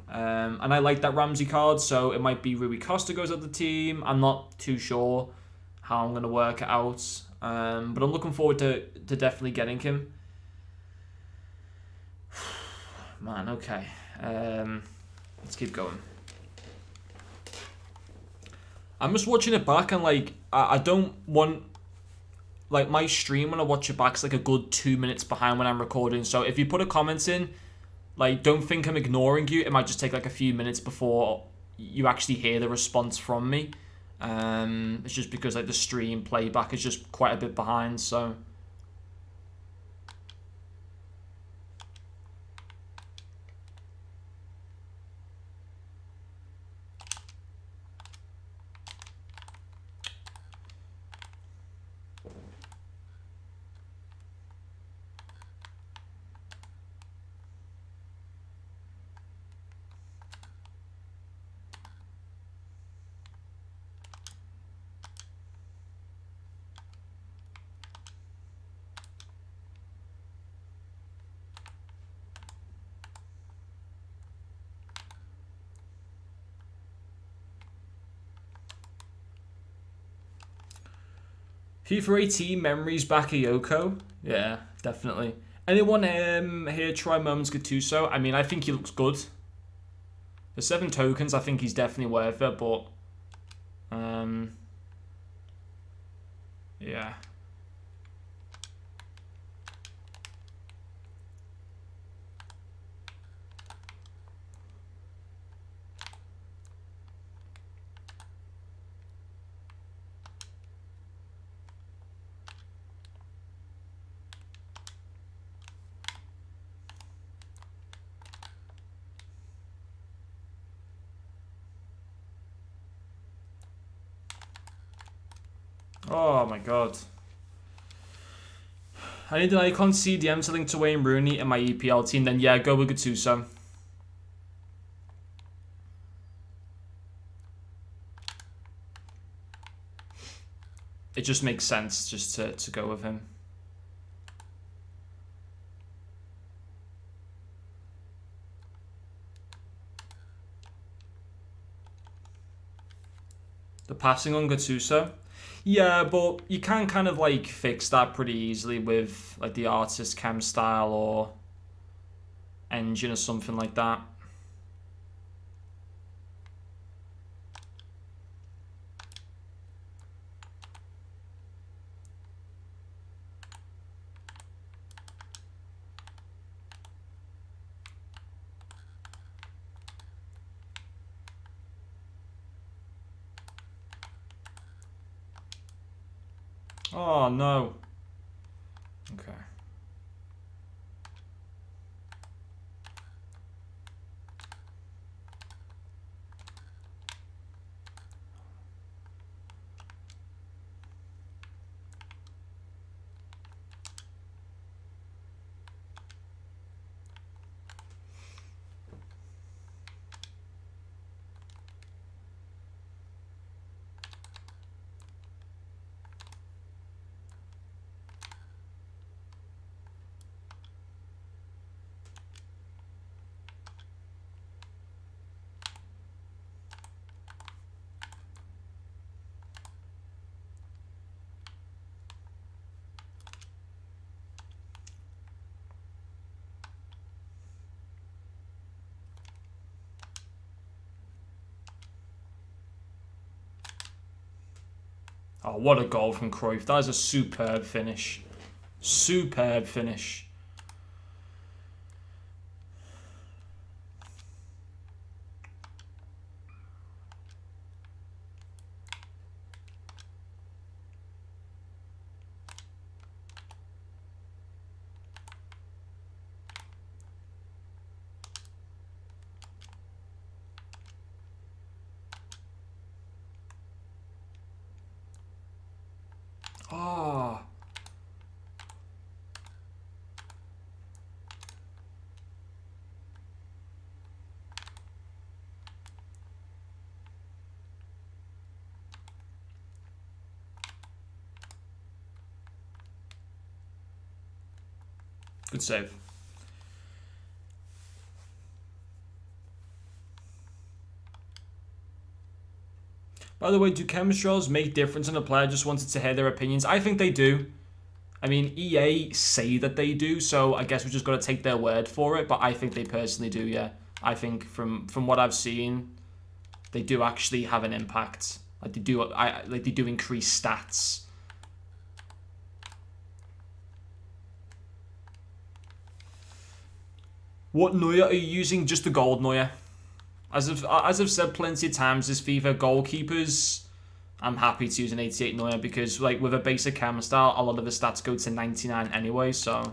[SPEAKER 1] And I like that Ramsey card, so it might be Rui Costa goes out of the team. I'm not too sure how I'm going to work it out. But I'm looking forward to definitely getting him. Man, okay. Let's keep going. I'm just watching it back and, like, I don't want... Like, my stream, when I watch it back, is like a good 2 minutes behind when I'm recording. So if you put a comment in, like, don't think I'm ignoring you. It might just take like a few minutes before you actually hear the response from me. It's just because like the stream playback is just quite a bit behind, so... FIFA 18 memories Bakayoko. Yeah, definitely. Anyone here try Moments Gattuso? I mean, I think he looks good. The 7 tokens, I think he's definitely worth it, but... yeah. Oh my god. I need an icon CDM to link to Wayne Rooney in my EPL team, then yeah, go with Gattuso. It just makes sense just to go with him. The passing on Gattuso. Yeah, but you can kind of like fix that pretty easily with like the artist cam style or engine or something like that. Oh no. Okay. Oh, what a goal from Cruyff. That is a superb finish. Superb finish. Oh. Good save. By the way, do chemistries make difference in a player? Just wanted to hear their opinions. I think they do. I mean, EA say that they do, so I guess we just got to take their word for it. But I think they personally do, yeah. I think from what I've seen, they do actually have an impact. Like they do increase stats. What Neuer are you using? Just the gold Neuer. As I've said plenty of times, this FIFA goalkeepers, I'm happy to use an 88 Neuer because like with a basic camera style, a lot of the stats go to 99 anyway, so.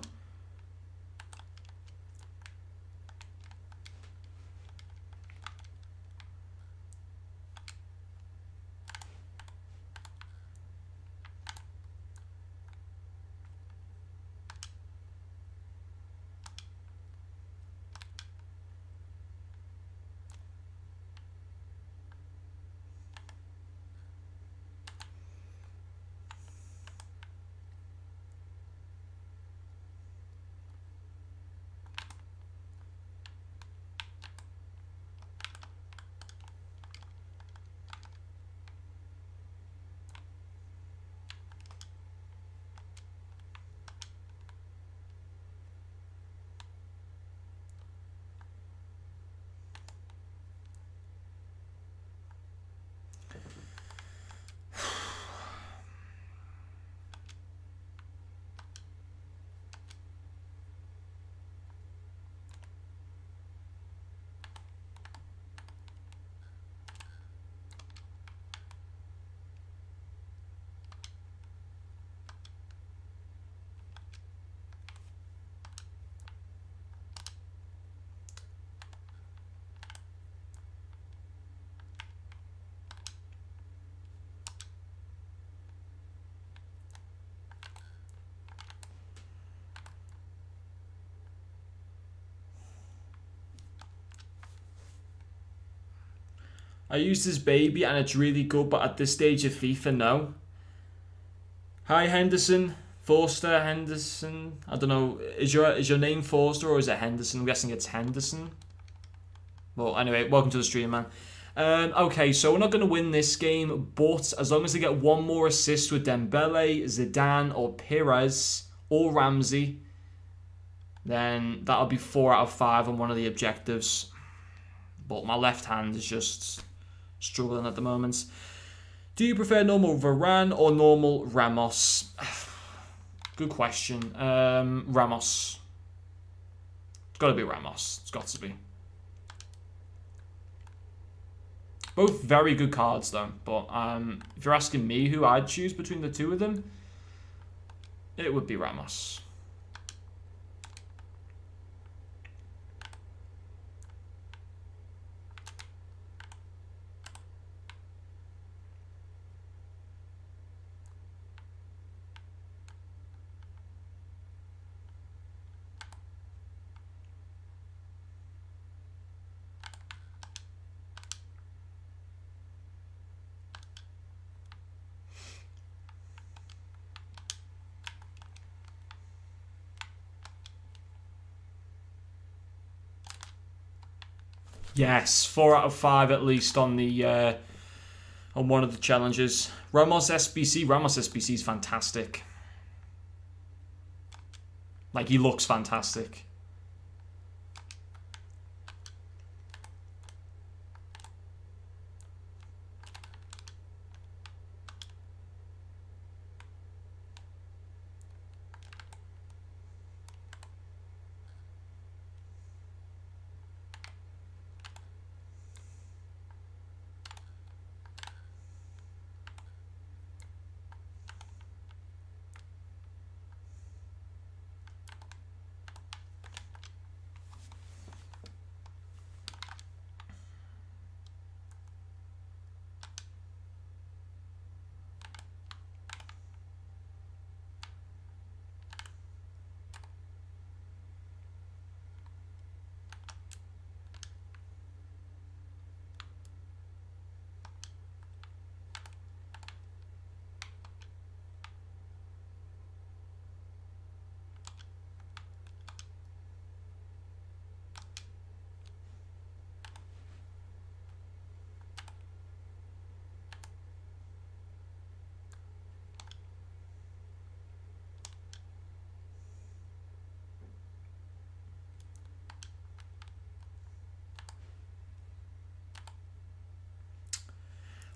[SPEAKER 1] I used this baby and it's really good, but at this stage of FIFA, no. Hi Henderson, Forster, Henderson. I don't know. Is your name Forster or is it Henderson? I'm guessing it's Henderson. Well, anyway, welcome to the stream, man. Okay, so we're not going to win this game, but as long as they get one more assist with Dembele, Zidane, or Pires, or Ramsey, then that'll be 4 out of 5 on one of the objectives. But my left hand is just struggling at the moment. Do you prefer normal Varane or normal Ramos? Good question. Ramos. It's got to be Ramos. It's got to be. Both very good cards, though. But if you're asking me who I'd choose between the two of them, it would be Ramos. Yes, 4 out of 5 at least on the on one of the challenges. Ramos SBC is fantastic. Like, he looks fantastic.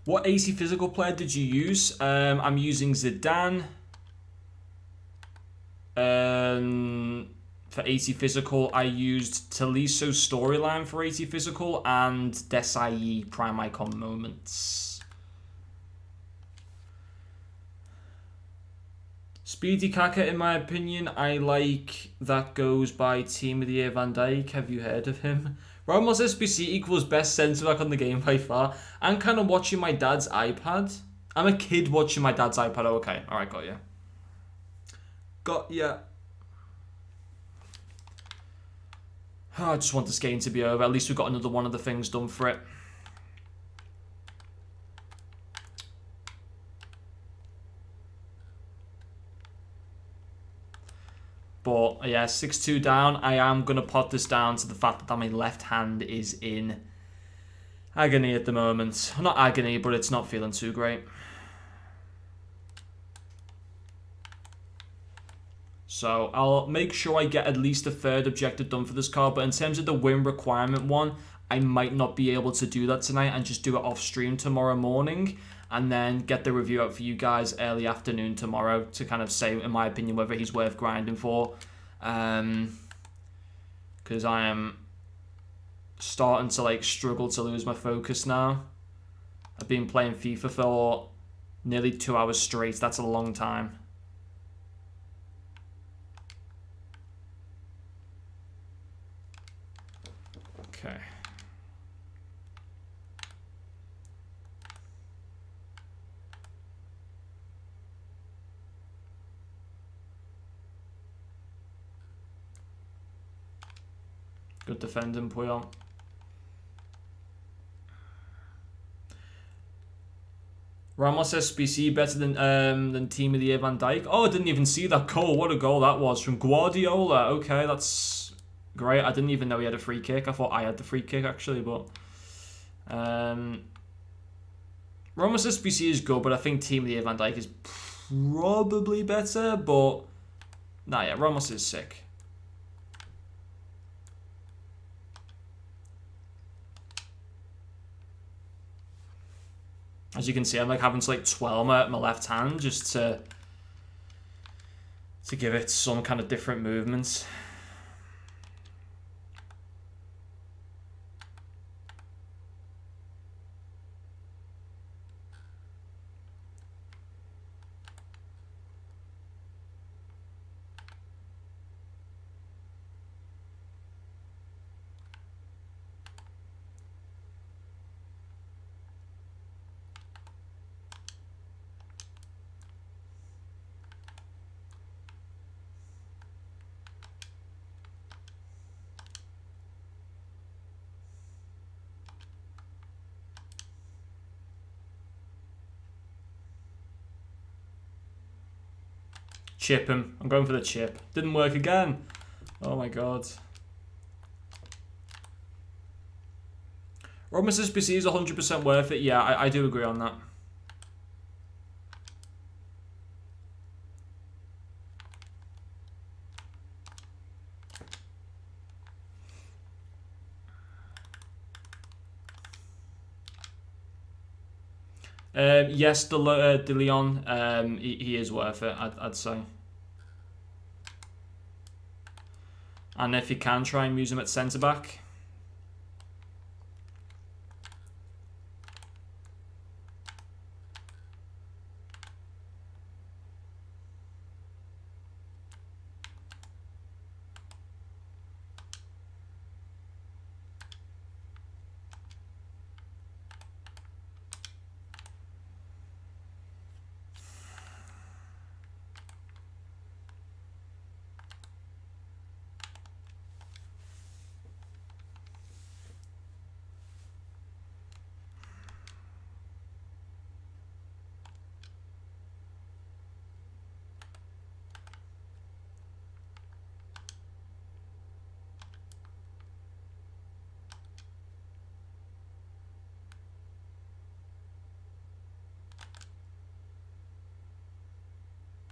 [SPEAKER 1] What AC physical player did you use? I'm using Zidane. For AC physical, I used Tolisso storyline for AC physical and Desai prime icon moments. Speedy Kaka, in my opinion, I like that goes by Team of the Year Van Dijk. Have you heard of him? Ramos SBC equals best centre back on the game by far. I'm kind of watching my dad's iPad. I'm a kid watching my dad's iPad. Oh, okay. Alright, got ya. Got ya. Oh, I just want this game to be over. At least we've got another one of the things done for it. But yeah, 6-2 down. I am going to pot this down to the fact that my left hand is in agony at the moment. Not agony, but it's not feeling too great. So I'll make sure I get at least a third objective done for this card. But in terms of the win requirement one, I might not be able to do that tonight and just do it off stream tomorrow morning. And then get the review out for you guys early afternoon tomorrow to kind of say, in my opinion, whether he's worth grinding for. Because I am starting to like struggle to lose my focus now. I've been playing FIFA for nearly 2 hours straight. That's a long time. Okay. Good defending, Puyol. Ramos SBC better than Team of the Year Van Dijk. Oh, I didn't even see that goal. What a goal that was from Guardiola. Okay, that's great. I didn't even know he had a free kick. I thought I had the free kick actually, but Ramos SBC is good, but I think Team of the Year Van Dijk is probably better. But nah, yeah, Ramos is sick. As you can see, I'm like having to like twirl my left hand just to give it some kind of different movements. Chip him. I'm going for the chip. Didn't work again. Oh my god. Ramos SBC is 100% worth it. Yeah, I do agree on that. Yes, De Leon, he is worth it, I'd say. And if you can, try and use him at centre-back.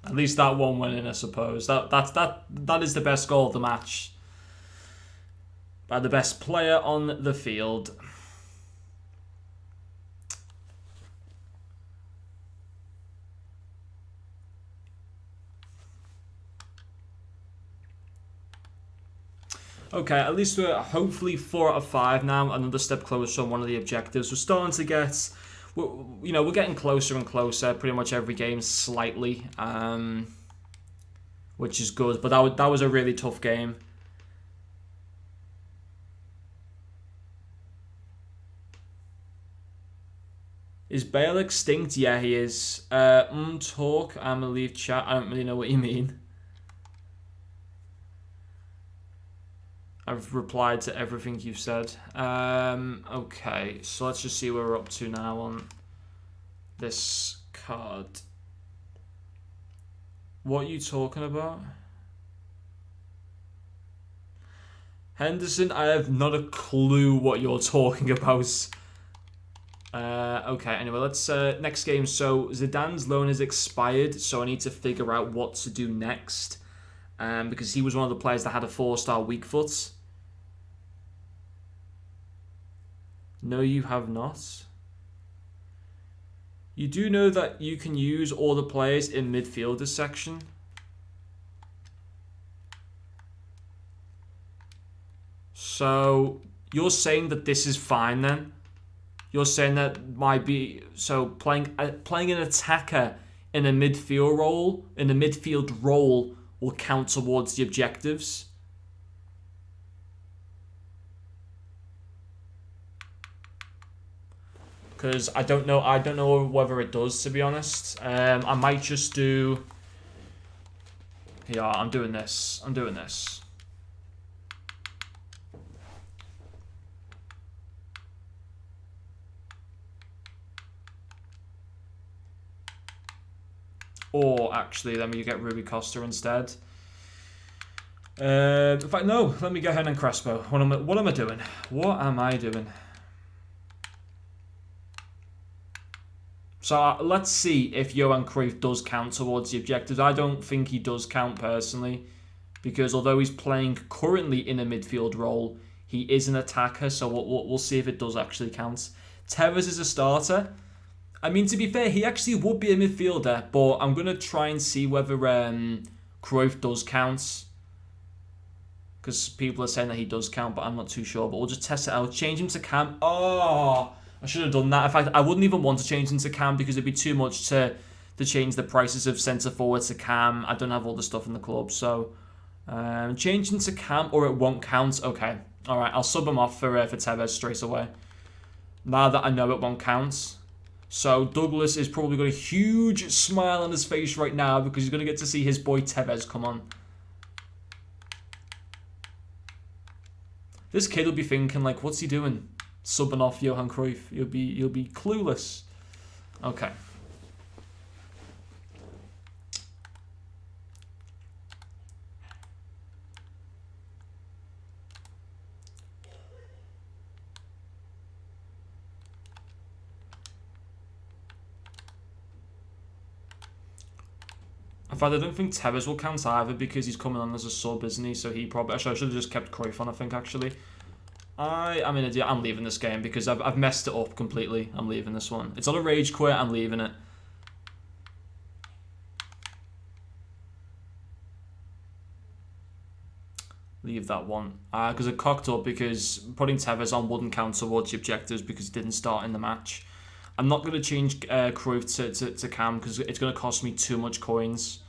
[SPEAKER 1] At least that one went in, I suppose. That is the best goal of the match by the best player on the field. Okay, at least we're hopefully 4 out of 5 now. Another step closer on one of the objectives. We're starting to get, we're getting closer and closer. Pretty much every game slightly, which is good. But that was a really tough game. Is Bale extinct? Yeah, he is. Talk. I'm gonna leave chat. I don't really know what you mean. I've replied to everything you've said. Okay, so let's just see where we're up to now on this card. What are you talking about? Henderson, I have not a clue what you're talking about. Okay, anyway, let's next game. So Zidane's loan has expired, so I need to figure out what to do next. Because he was one of the players that had a 4-star weak foot. No, you have not. You do know that you can use all the players in midfielders section. So you're saying that this is fine then? You're saying that might be so playing an attacker in a midfield role will count towards the objectives. Because I don't know whether it does, to be honest. I might just do. Yeah, I'm doing this. Or actually, let me get Rui Costa instead. In fact, no. Let me get Hernan Crespo. What am I doing? What am I doing? So let's see if Johan Cruyff does count towards the objectives. I don't think he does count personally, because although he's playing currently in a midfield role, he is an attacker. So we'll see if it does actually count. Tevez is a starter. I mean, to be fair, he actually would be a midfielder, but I'm going to try and see whether Cruyff does count. Because people are saying that he does count, but I'm not too sure. But we'll just test it out. Change him to Cam. Oh, I should have done that. In fact, I wouldn't even want to change him to Cam because it'd be too much to change the prices of centre-forward to Cam. I don't have all the stuff in the club. So, change him to Cam or it won't count. Okay. All right, I'll sub him off for Tevez straight away. Now that I know it won't count. So Douglas is probably got a huge smile on his face right now because he's going to get to see his boy Tevez come on. This kid will be thinking like, what's he doing? Subbing off Johan Cruyff. You'll be clueless. Okay. In fact, I don't think Tevez will count either because he's coming on as a sub, isn't he? So he probably... Actually, I should have just kept Cruyff on, I think, actually. I'm an idiot. I'm leaving this game because I've messed it up completely. I'm leaving this one. It's not a rage quit. I'm leaving it. Leave that one. Because it cocked up because putting Tevez on wouldn't count towards the objectives because he didn't start in the match. I'm not going to change Cruyff to Cam because it's going to cost me too much coins.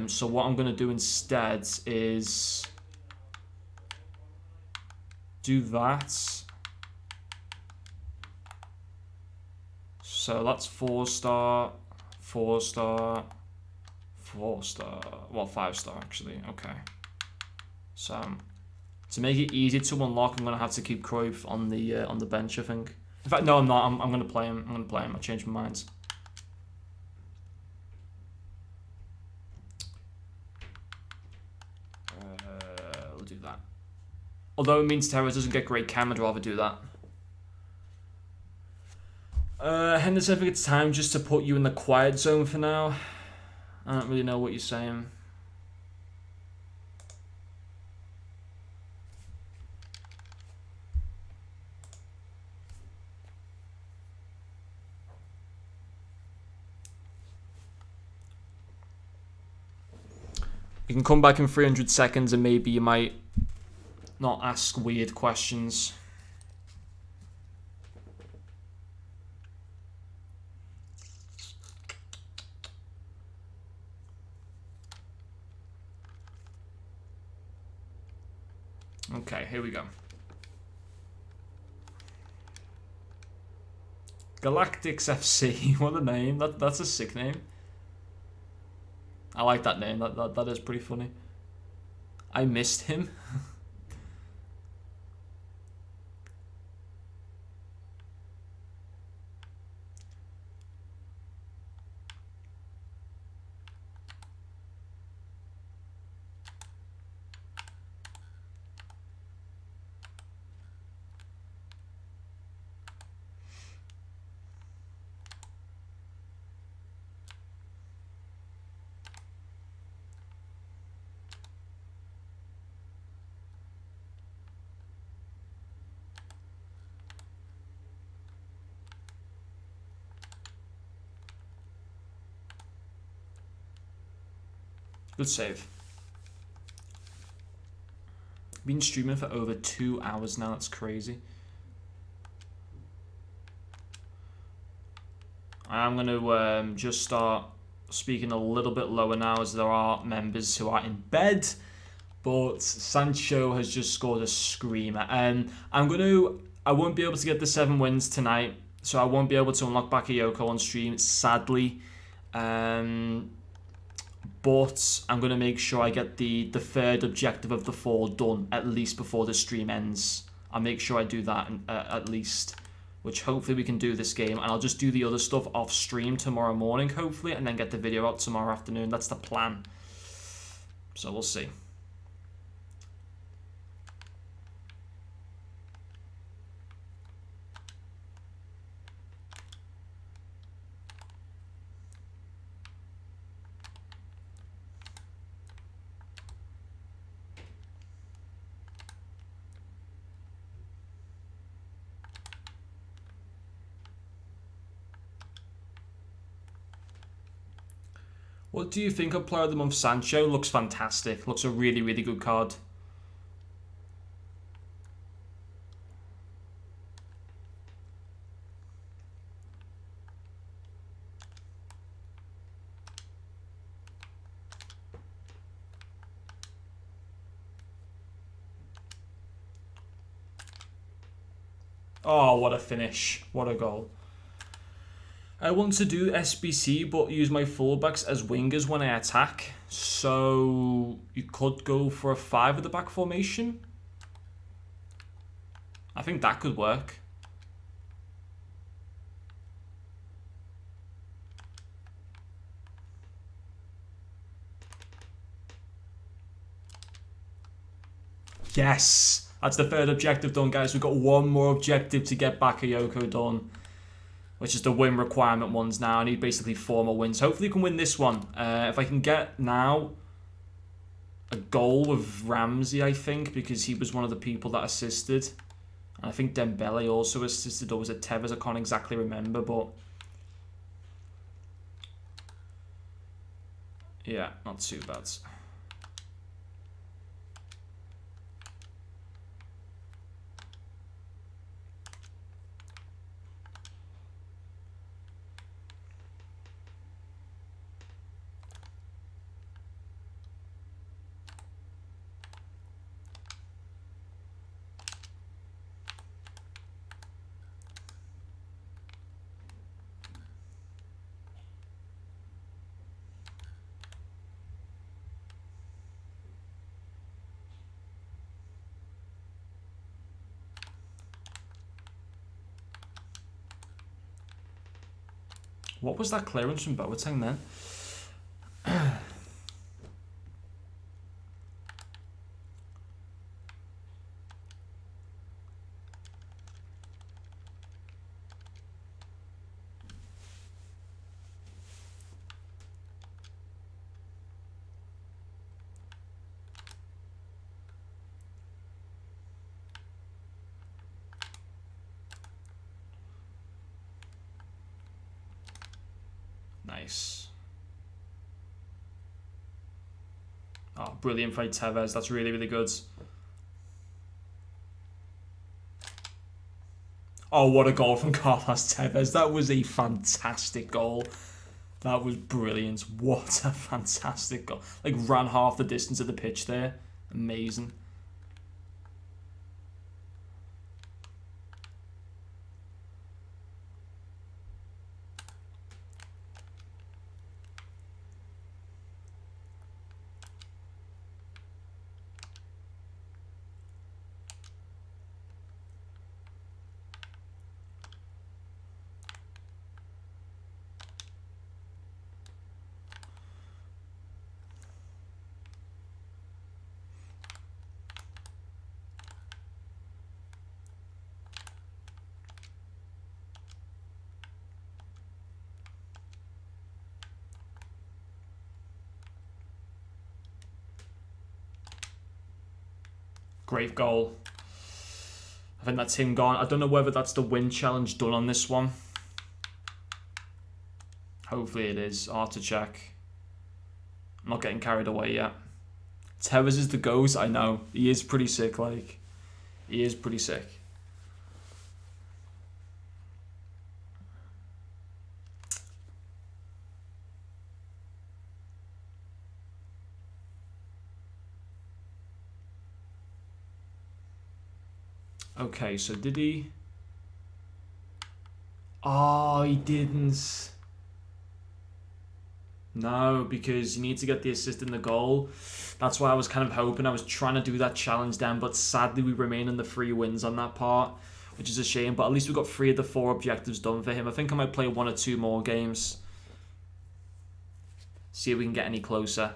[SPEAKER 1] So what I'm going to do instead is do that. So that's 4-star, 4-star, 4-star. Well, 5-star actually. Okay. So to make it easy to unlock, I'm going to have to keep Cruyff on the bench, I think. In fact, no, I'm not. I'm going to play him. I changed my mind. We'll do that. Although it means Tevez doesn't get great cam, I'd rather do that. Henderson, I think it's time just to put you in the quiet zone for now. I don't really know what you're saying. You can come back in 300 seconds and maybe you might not ask weird questions. Okay, here we go. Galactics FC, what a name. That's a sick name. I like that name. That is pretty funny. I missed him. Good save. Been streaming for over 2 hours now. That's crazy. I'm going to just start speaking a little bit lower now, as there are members who are in bed. But Sancho has just scored a screamer. And I won't be able to get the 7 wins tonight, so I won't be able to unlock Bakayoko on stream, sadly. But I'm going to make sure I get the third objective of the 4 done at least before the stream ends. I'll make sure I do that at least, which hopefully we can do this game. And I'll just do the other stuff off stream tomorrow morning, hopefully, and then get the video out tomorrow afternoon. That's the plan. So we'll see. What do you think of Player of the Month Sancho? Looks fantastic. Looks a really, really good card. Oh, what a finish. What a goal. I want to do SBC, but use my fullbacks as wingers when I attack. So you could go for a 5 at the back formation. I think that could work. Yes! That's the third objective done, guys. We've got one more objective to get Bakayoko done, which is the win requirement ones now. I need basically 4 more wins. Hopefully we can win this one. If I can get now a goal with Ramsey, I think, because he was one of the people that assisted. And I think Dembele also assisted, or was it Tevez? I can't exactly remember, but yeah, not too bad. What was that clearance from Boateng then? Nice. Oh, brilliant by Tevez. That's really, really good. Oh, what a goal from Carlos Tevez. That was a fantastic goal. That was brilliant. What a fantastic goal. Like, ran half the distance of the pitch there. Amazing. Great goal. I think that's him gone. I don't know whether that's the win challenge done on this one. Hopefully it is. Hard to check. I'm not getting carried away yet. Tevez is the ghost. I know. He is pretty sick, like. He is pretty sick. Okay, so did he... Oh, he didn't. No, because you need to get the assist in the goal. That's why I was kind of hoping. I was trying to do that challenge then, but sadly we remain in the 3 wins on that part, which is a shame. But at least we got 3 of the 4 objectives done for him. I think I might play 1 or 2 more games. See if we can get any closer.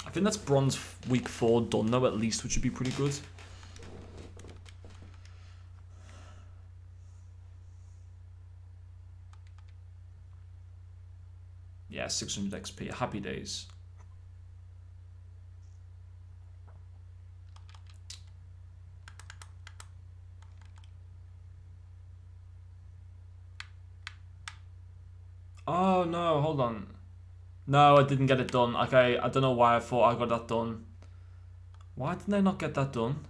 [SPEAKER 1] I think that's bronze week 4 done though, at least, which would be pretty good. Yeah, 600 XP. Happy days. Oh no, hold on. No, I didn't get it done. Okay, I don't know why I thought I got that done. Why didn't I not get that done?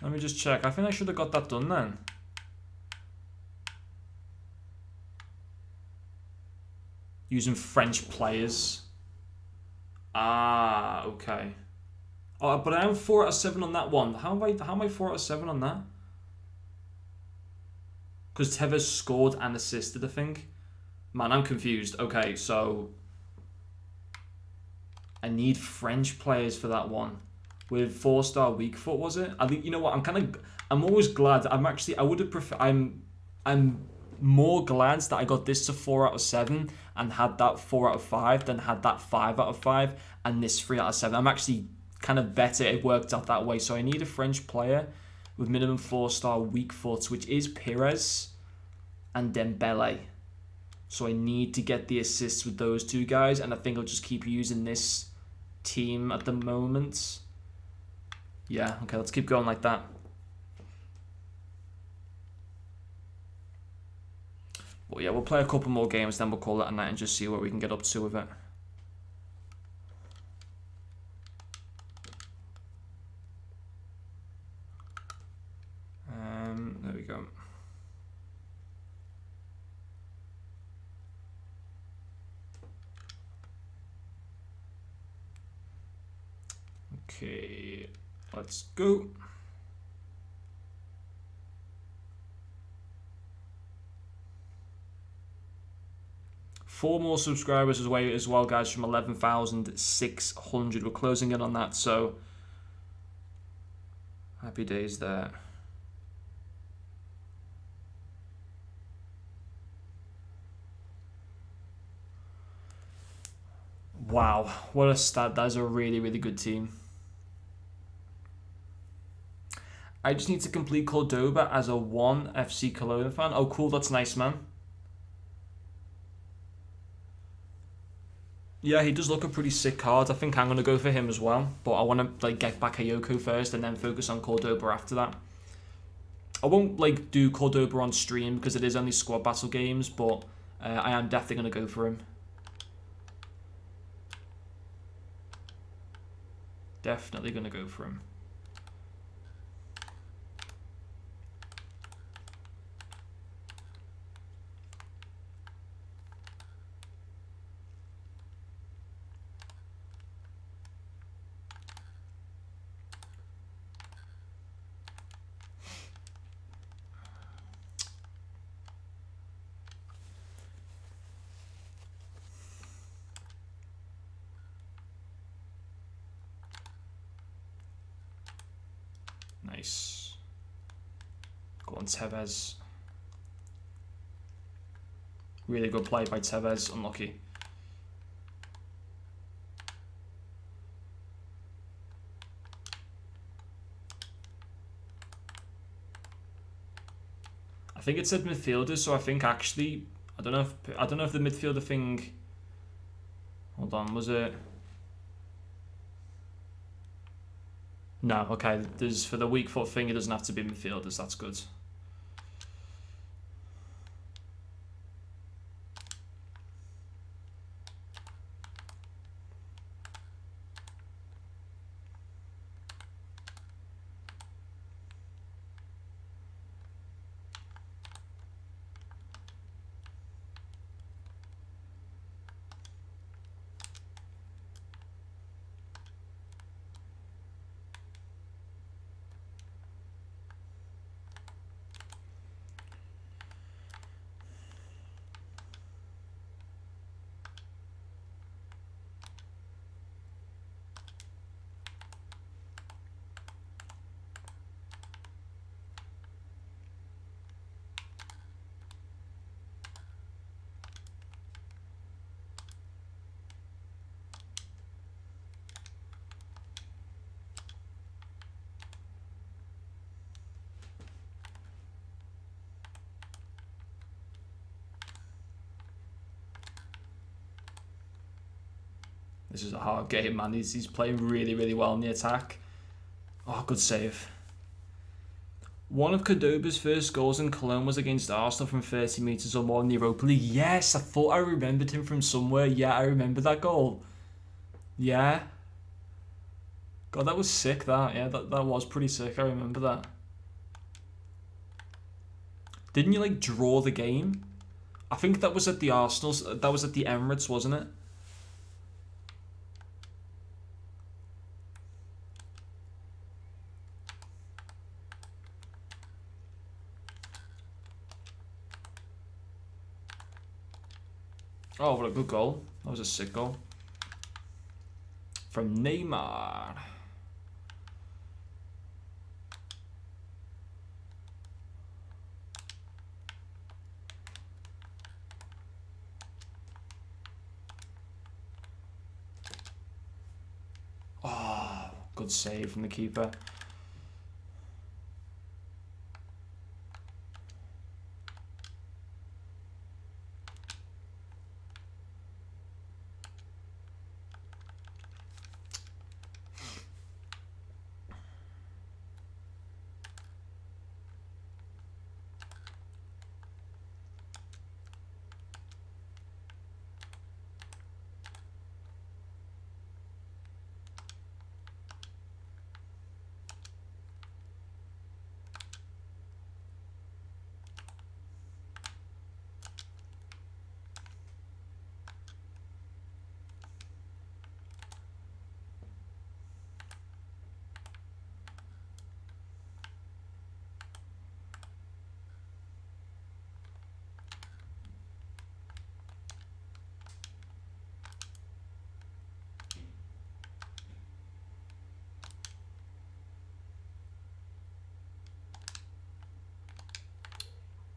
[SPEAKER 1] Let me just check. I think I should have got that done then. Using French players. Ah, okay. Oh, but I am 4 out of 7 on that one. How am I 4 out of 7 on that? Because Tevez scored and assisted, I think. Man, I'm confused. Okay, so I need French players for that one. With 4-star weak foot, was it? I think, you know what? I'm always glad. I would have preferred. I'm more glad that I got this to 4 out of 7 and had that 4 out of 5 than had that 5 out of 5 and this 3 out of 7. I'm actually kind of better it worked out that way. So I need a French player with minimum 4-star weak foot, which is Pires and Dembele. So I need to get the assists with those 2 guys, and I think I'll just keep using this team at the moment. Yeah, okay, let's keep going like that. Well, yeah, we'll play a couple more games, then we'll call it a night and just see what we can get up to with it. There we go. Okay, let's go. Four more subscribers as well, guys, from 11,600. We're closing in on that, so happy days there. Wow, what a stat. That is a really, really good team. I just need to complete Cordoba as a 1 FC Cologne fan. Oh, cool. That's nice, man. Yeah, he does look a pretty sick card. I think I'm going to go for him as well. But I want to get Bakayoko first and then focus on Cordoba after that. I won't do Cordoba on stream because it is only squad battle games. But I am definitely going to go for him. Definitely going to go for him. Nice. Go on, Tevez. Really good play by Tevez. Unlucky. I think it said midfielders, so I think actually I don't know if the midfielder thing. Hold on, was it? No, okay. There's for the weak foot thing, it doesn't have to be midfielders. That's good. This is a hard game, man. He's playing really, really well in the attack. Oh, good save. One of Cordoba's first goals in Cologne was against Arsenal from 30 metres or more in the Europa League. Yes, I thought I remembered him from somewhere. Yeah, I remember that goal. Yeah. God, that was sick, that. Yeah, that was pretty sick. I remember that. Didn't you, like, draw the game? I think that was at the Arsenal's. That was at the Emirates, wasn't it? Oh, what a good goal. That was a sick goal. From Neymar. Oh, good save from the keeper.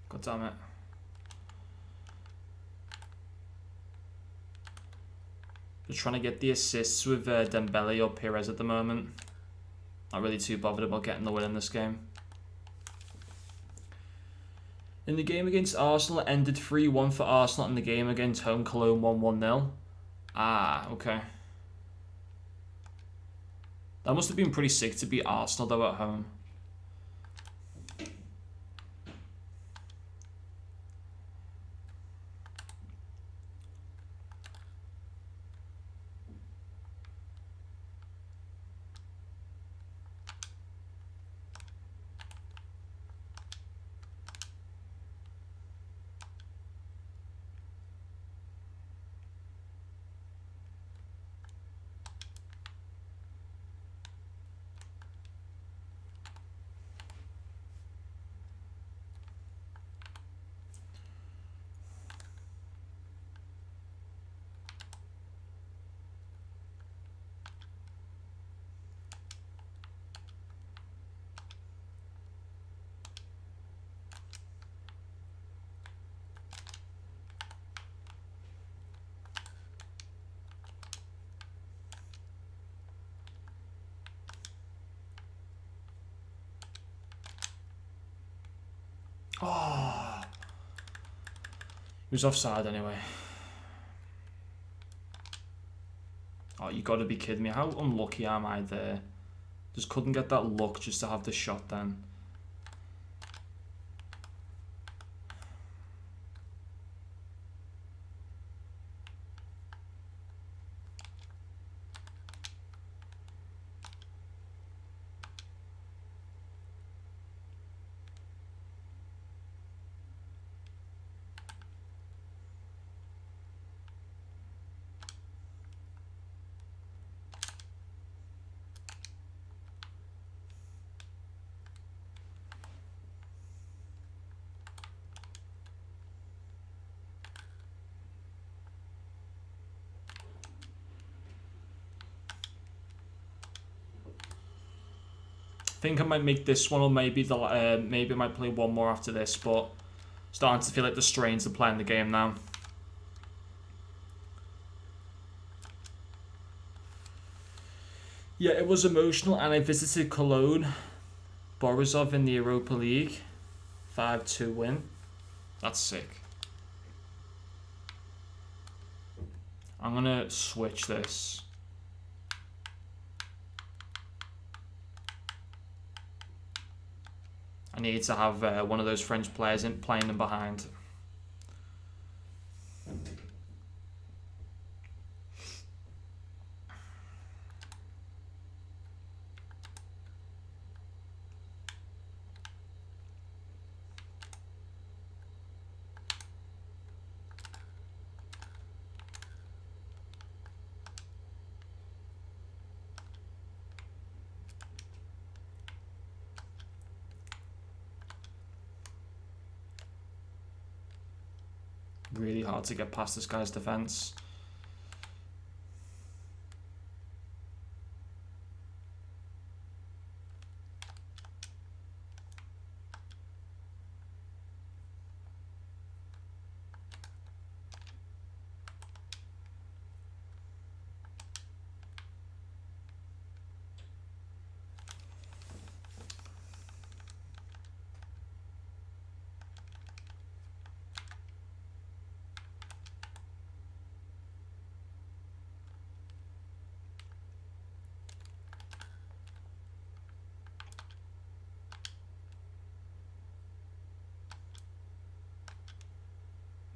[SPEAKER 1] God damn it. Just trying to get the assists with Dembele or Perez at the moment. Not really too bothered about getting the win in this game. In the game against Arsenal, it ended 3-1 for Arsenal. In the game against home Cologne, 1-1-0. Ah, okay. That must have been pretty sick to beat Arsenal though at home. Oh, he was offside anyway. Oh, you got to be kidding me. How unlucky am I there? Just couldn't get that luck just to have the shot then. I think I might make this one, or maybe maybe I might play one more after this, but starting to feel like the strains of playing the game now. Yeah, it was emotional, and I visited Cologne, Borisov in the Europa League, 5-2 win. That's sick. I'm gonna switch this. I need to have one of those French players playing them behind. Really hard to get past this guy's defense.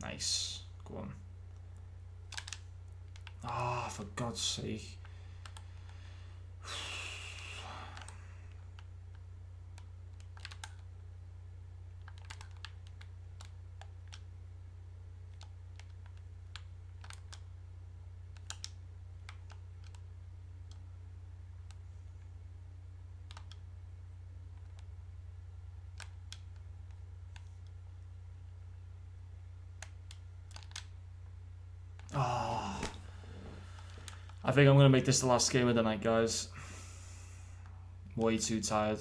[SPEAKER 1] Nice. Go on. Ah, oh, for God's sake. Oh. I think I'm going to make this the last game of the night, guys. Way too tired.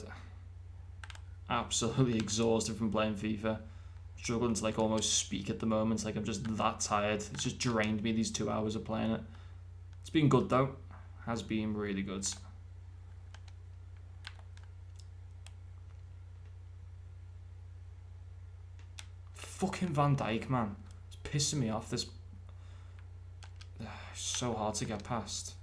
[SPEAKER 1] Absolutely exhausted from playing FIFA. Struggling to like almost speak at the moment. Like I'm just that tired. It's just drained me these 2 hours of playing it. It's been good though. Has been really good. Fucking Van Dijk, man. It's pissing me off. This so hard to get past.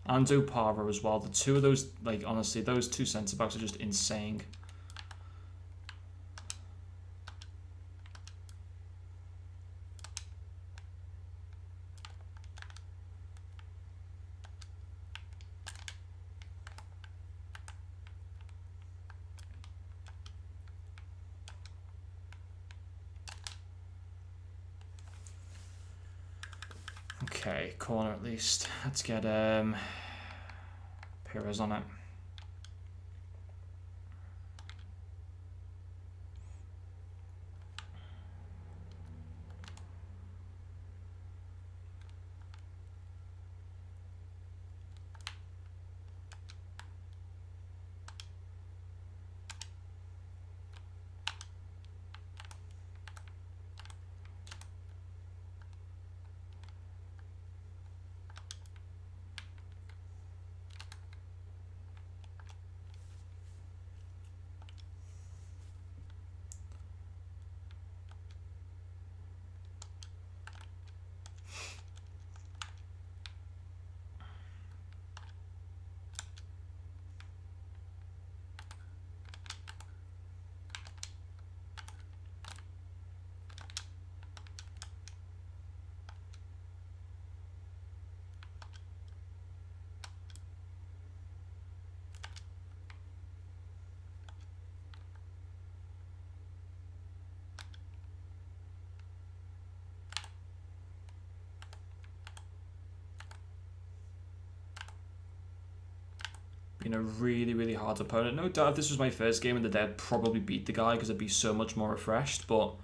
[SPEAKER 1] And Opara as well. The two of those, like honestly, those two centre backs are just insane. Okay, corner at least. Let's get Pires on it. Been a really, really hard opponent. No doubt if this was my first game in the day, I'd probably beat the guy because I'd be so much more refreshed. But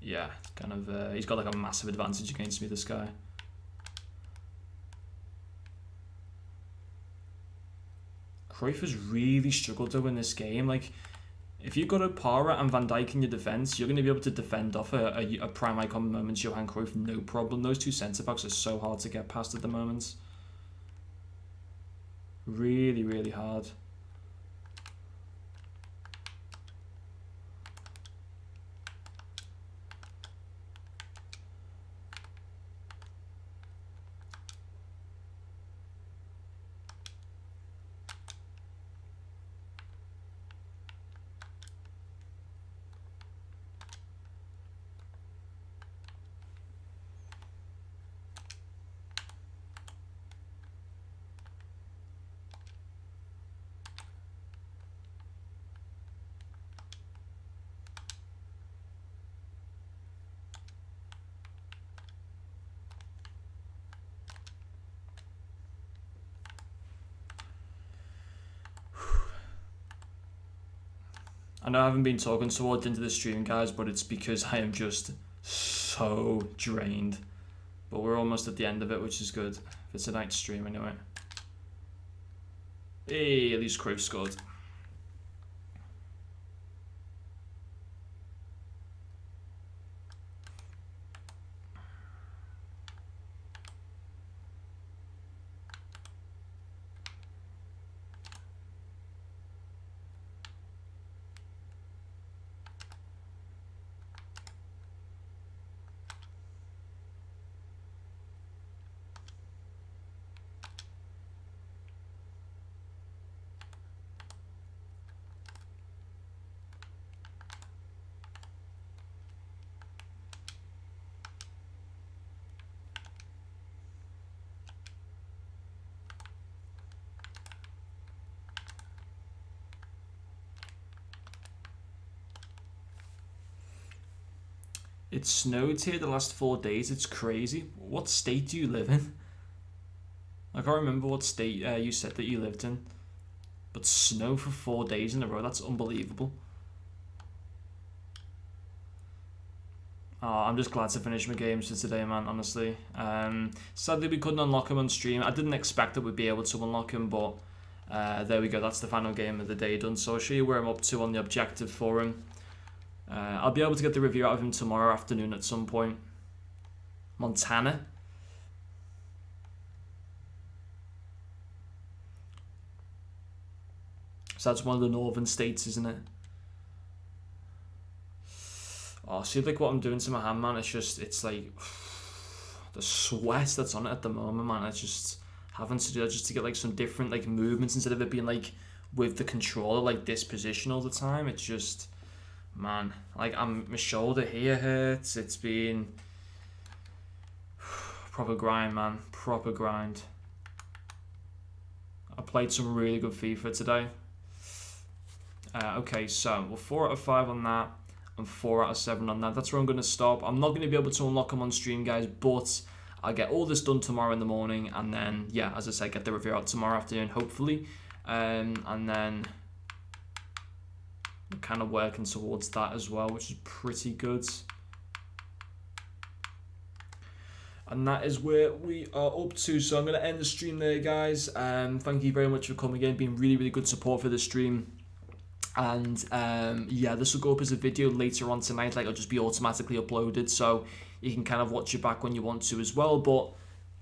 [SPEAKER 1] yeah, kind of, he's got like a massive advantage against me, this guy. Cruyff has really struggled to win this game. Like, if you've got Opara and Van Dijk in your defence, you're going to be able to defend off a prime icon moment, Johan Cruyff, no problem. Those two centre-backs are so hard to get past at the moment. Really, really hard. I know I haven't been talking towards into the stream, guys, but it's because I am just so drained. But we're almost at the end of it, which is good. If it's a night stream, anyway. Hey, at least Cruyff scored. It snowed here the last 4 days. It's crazy. What state do you live in? I can't remember what state you said that you lived in. But snow for 4 days in a row, that's unbelievable. Oh, I'm just glad to finish my games for today, man, honestly. Sadly, we couldn't unlock him on stream. I didn't expect that we'd be able to unlock him, but there we go. That's the final game of the day done. So I'll show you where I'm up to on the objective for him. I'll be able to get the review out of him tomorrow afternoon at some point. Montana. So that's one of the northern states, isn't it? Oh, see, like what I'm doing to my hand, man. It's like the sweat that's on it at the moment, man. It's just having to do that just to get like some different like movements instead of it being like with the controller like this position all the time. It's just, man, like my shoulder here hurts. It's been proper grind, man. Proper grind. I played some really good FIFA today. Okay, so we're 4 out of 5 on that and 4 out of 7 on that. That's where I'm going to stop. I'm not going to be able to unlock them on stream, guys, but I'll get all this done tomorrow in the morning, and then, yeah, as I said, get the review out tomorrow afternoon, hopefully, and then we're kind of working towards that as well, which is pretty good. And that is where we are up to. So I'm going to end the stream there, guys. Thank you very much for coming in. Been really, really good support for the stream. And yeah, this will go up as a video later on tonight. Like, it'll just be automatically uploaded, so you can kind of watch it back when you want to as well. But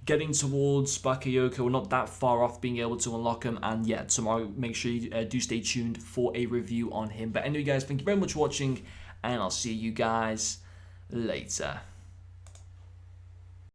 [SPEAKER 1] getting towards Bakayoko, we're not that far off being able to unlock him. And yeah, tomorrow, make sure you do stay tuned for a review on him. But anyway, guys, thank you very much for watching, and I'll see you guys later.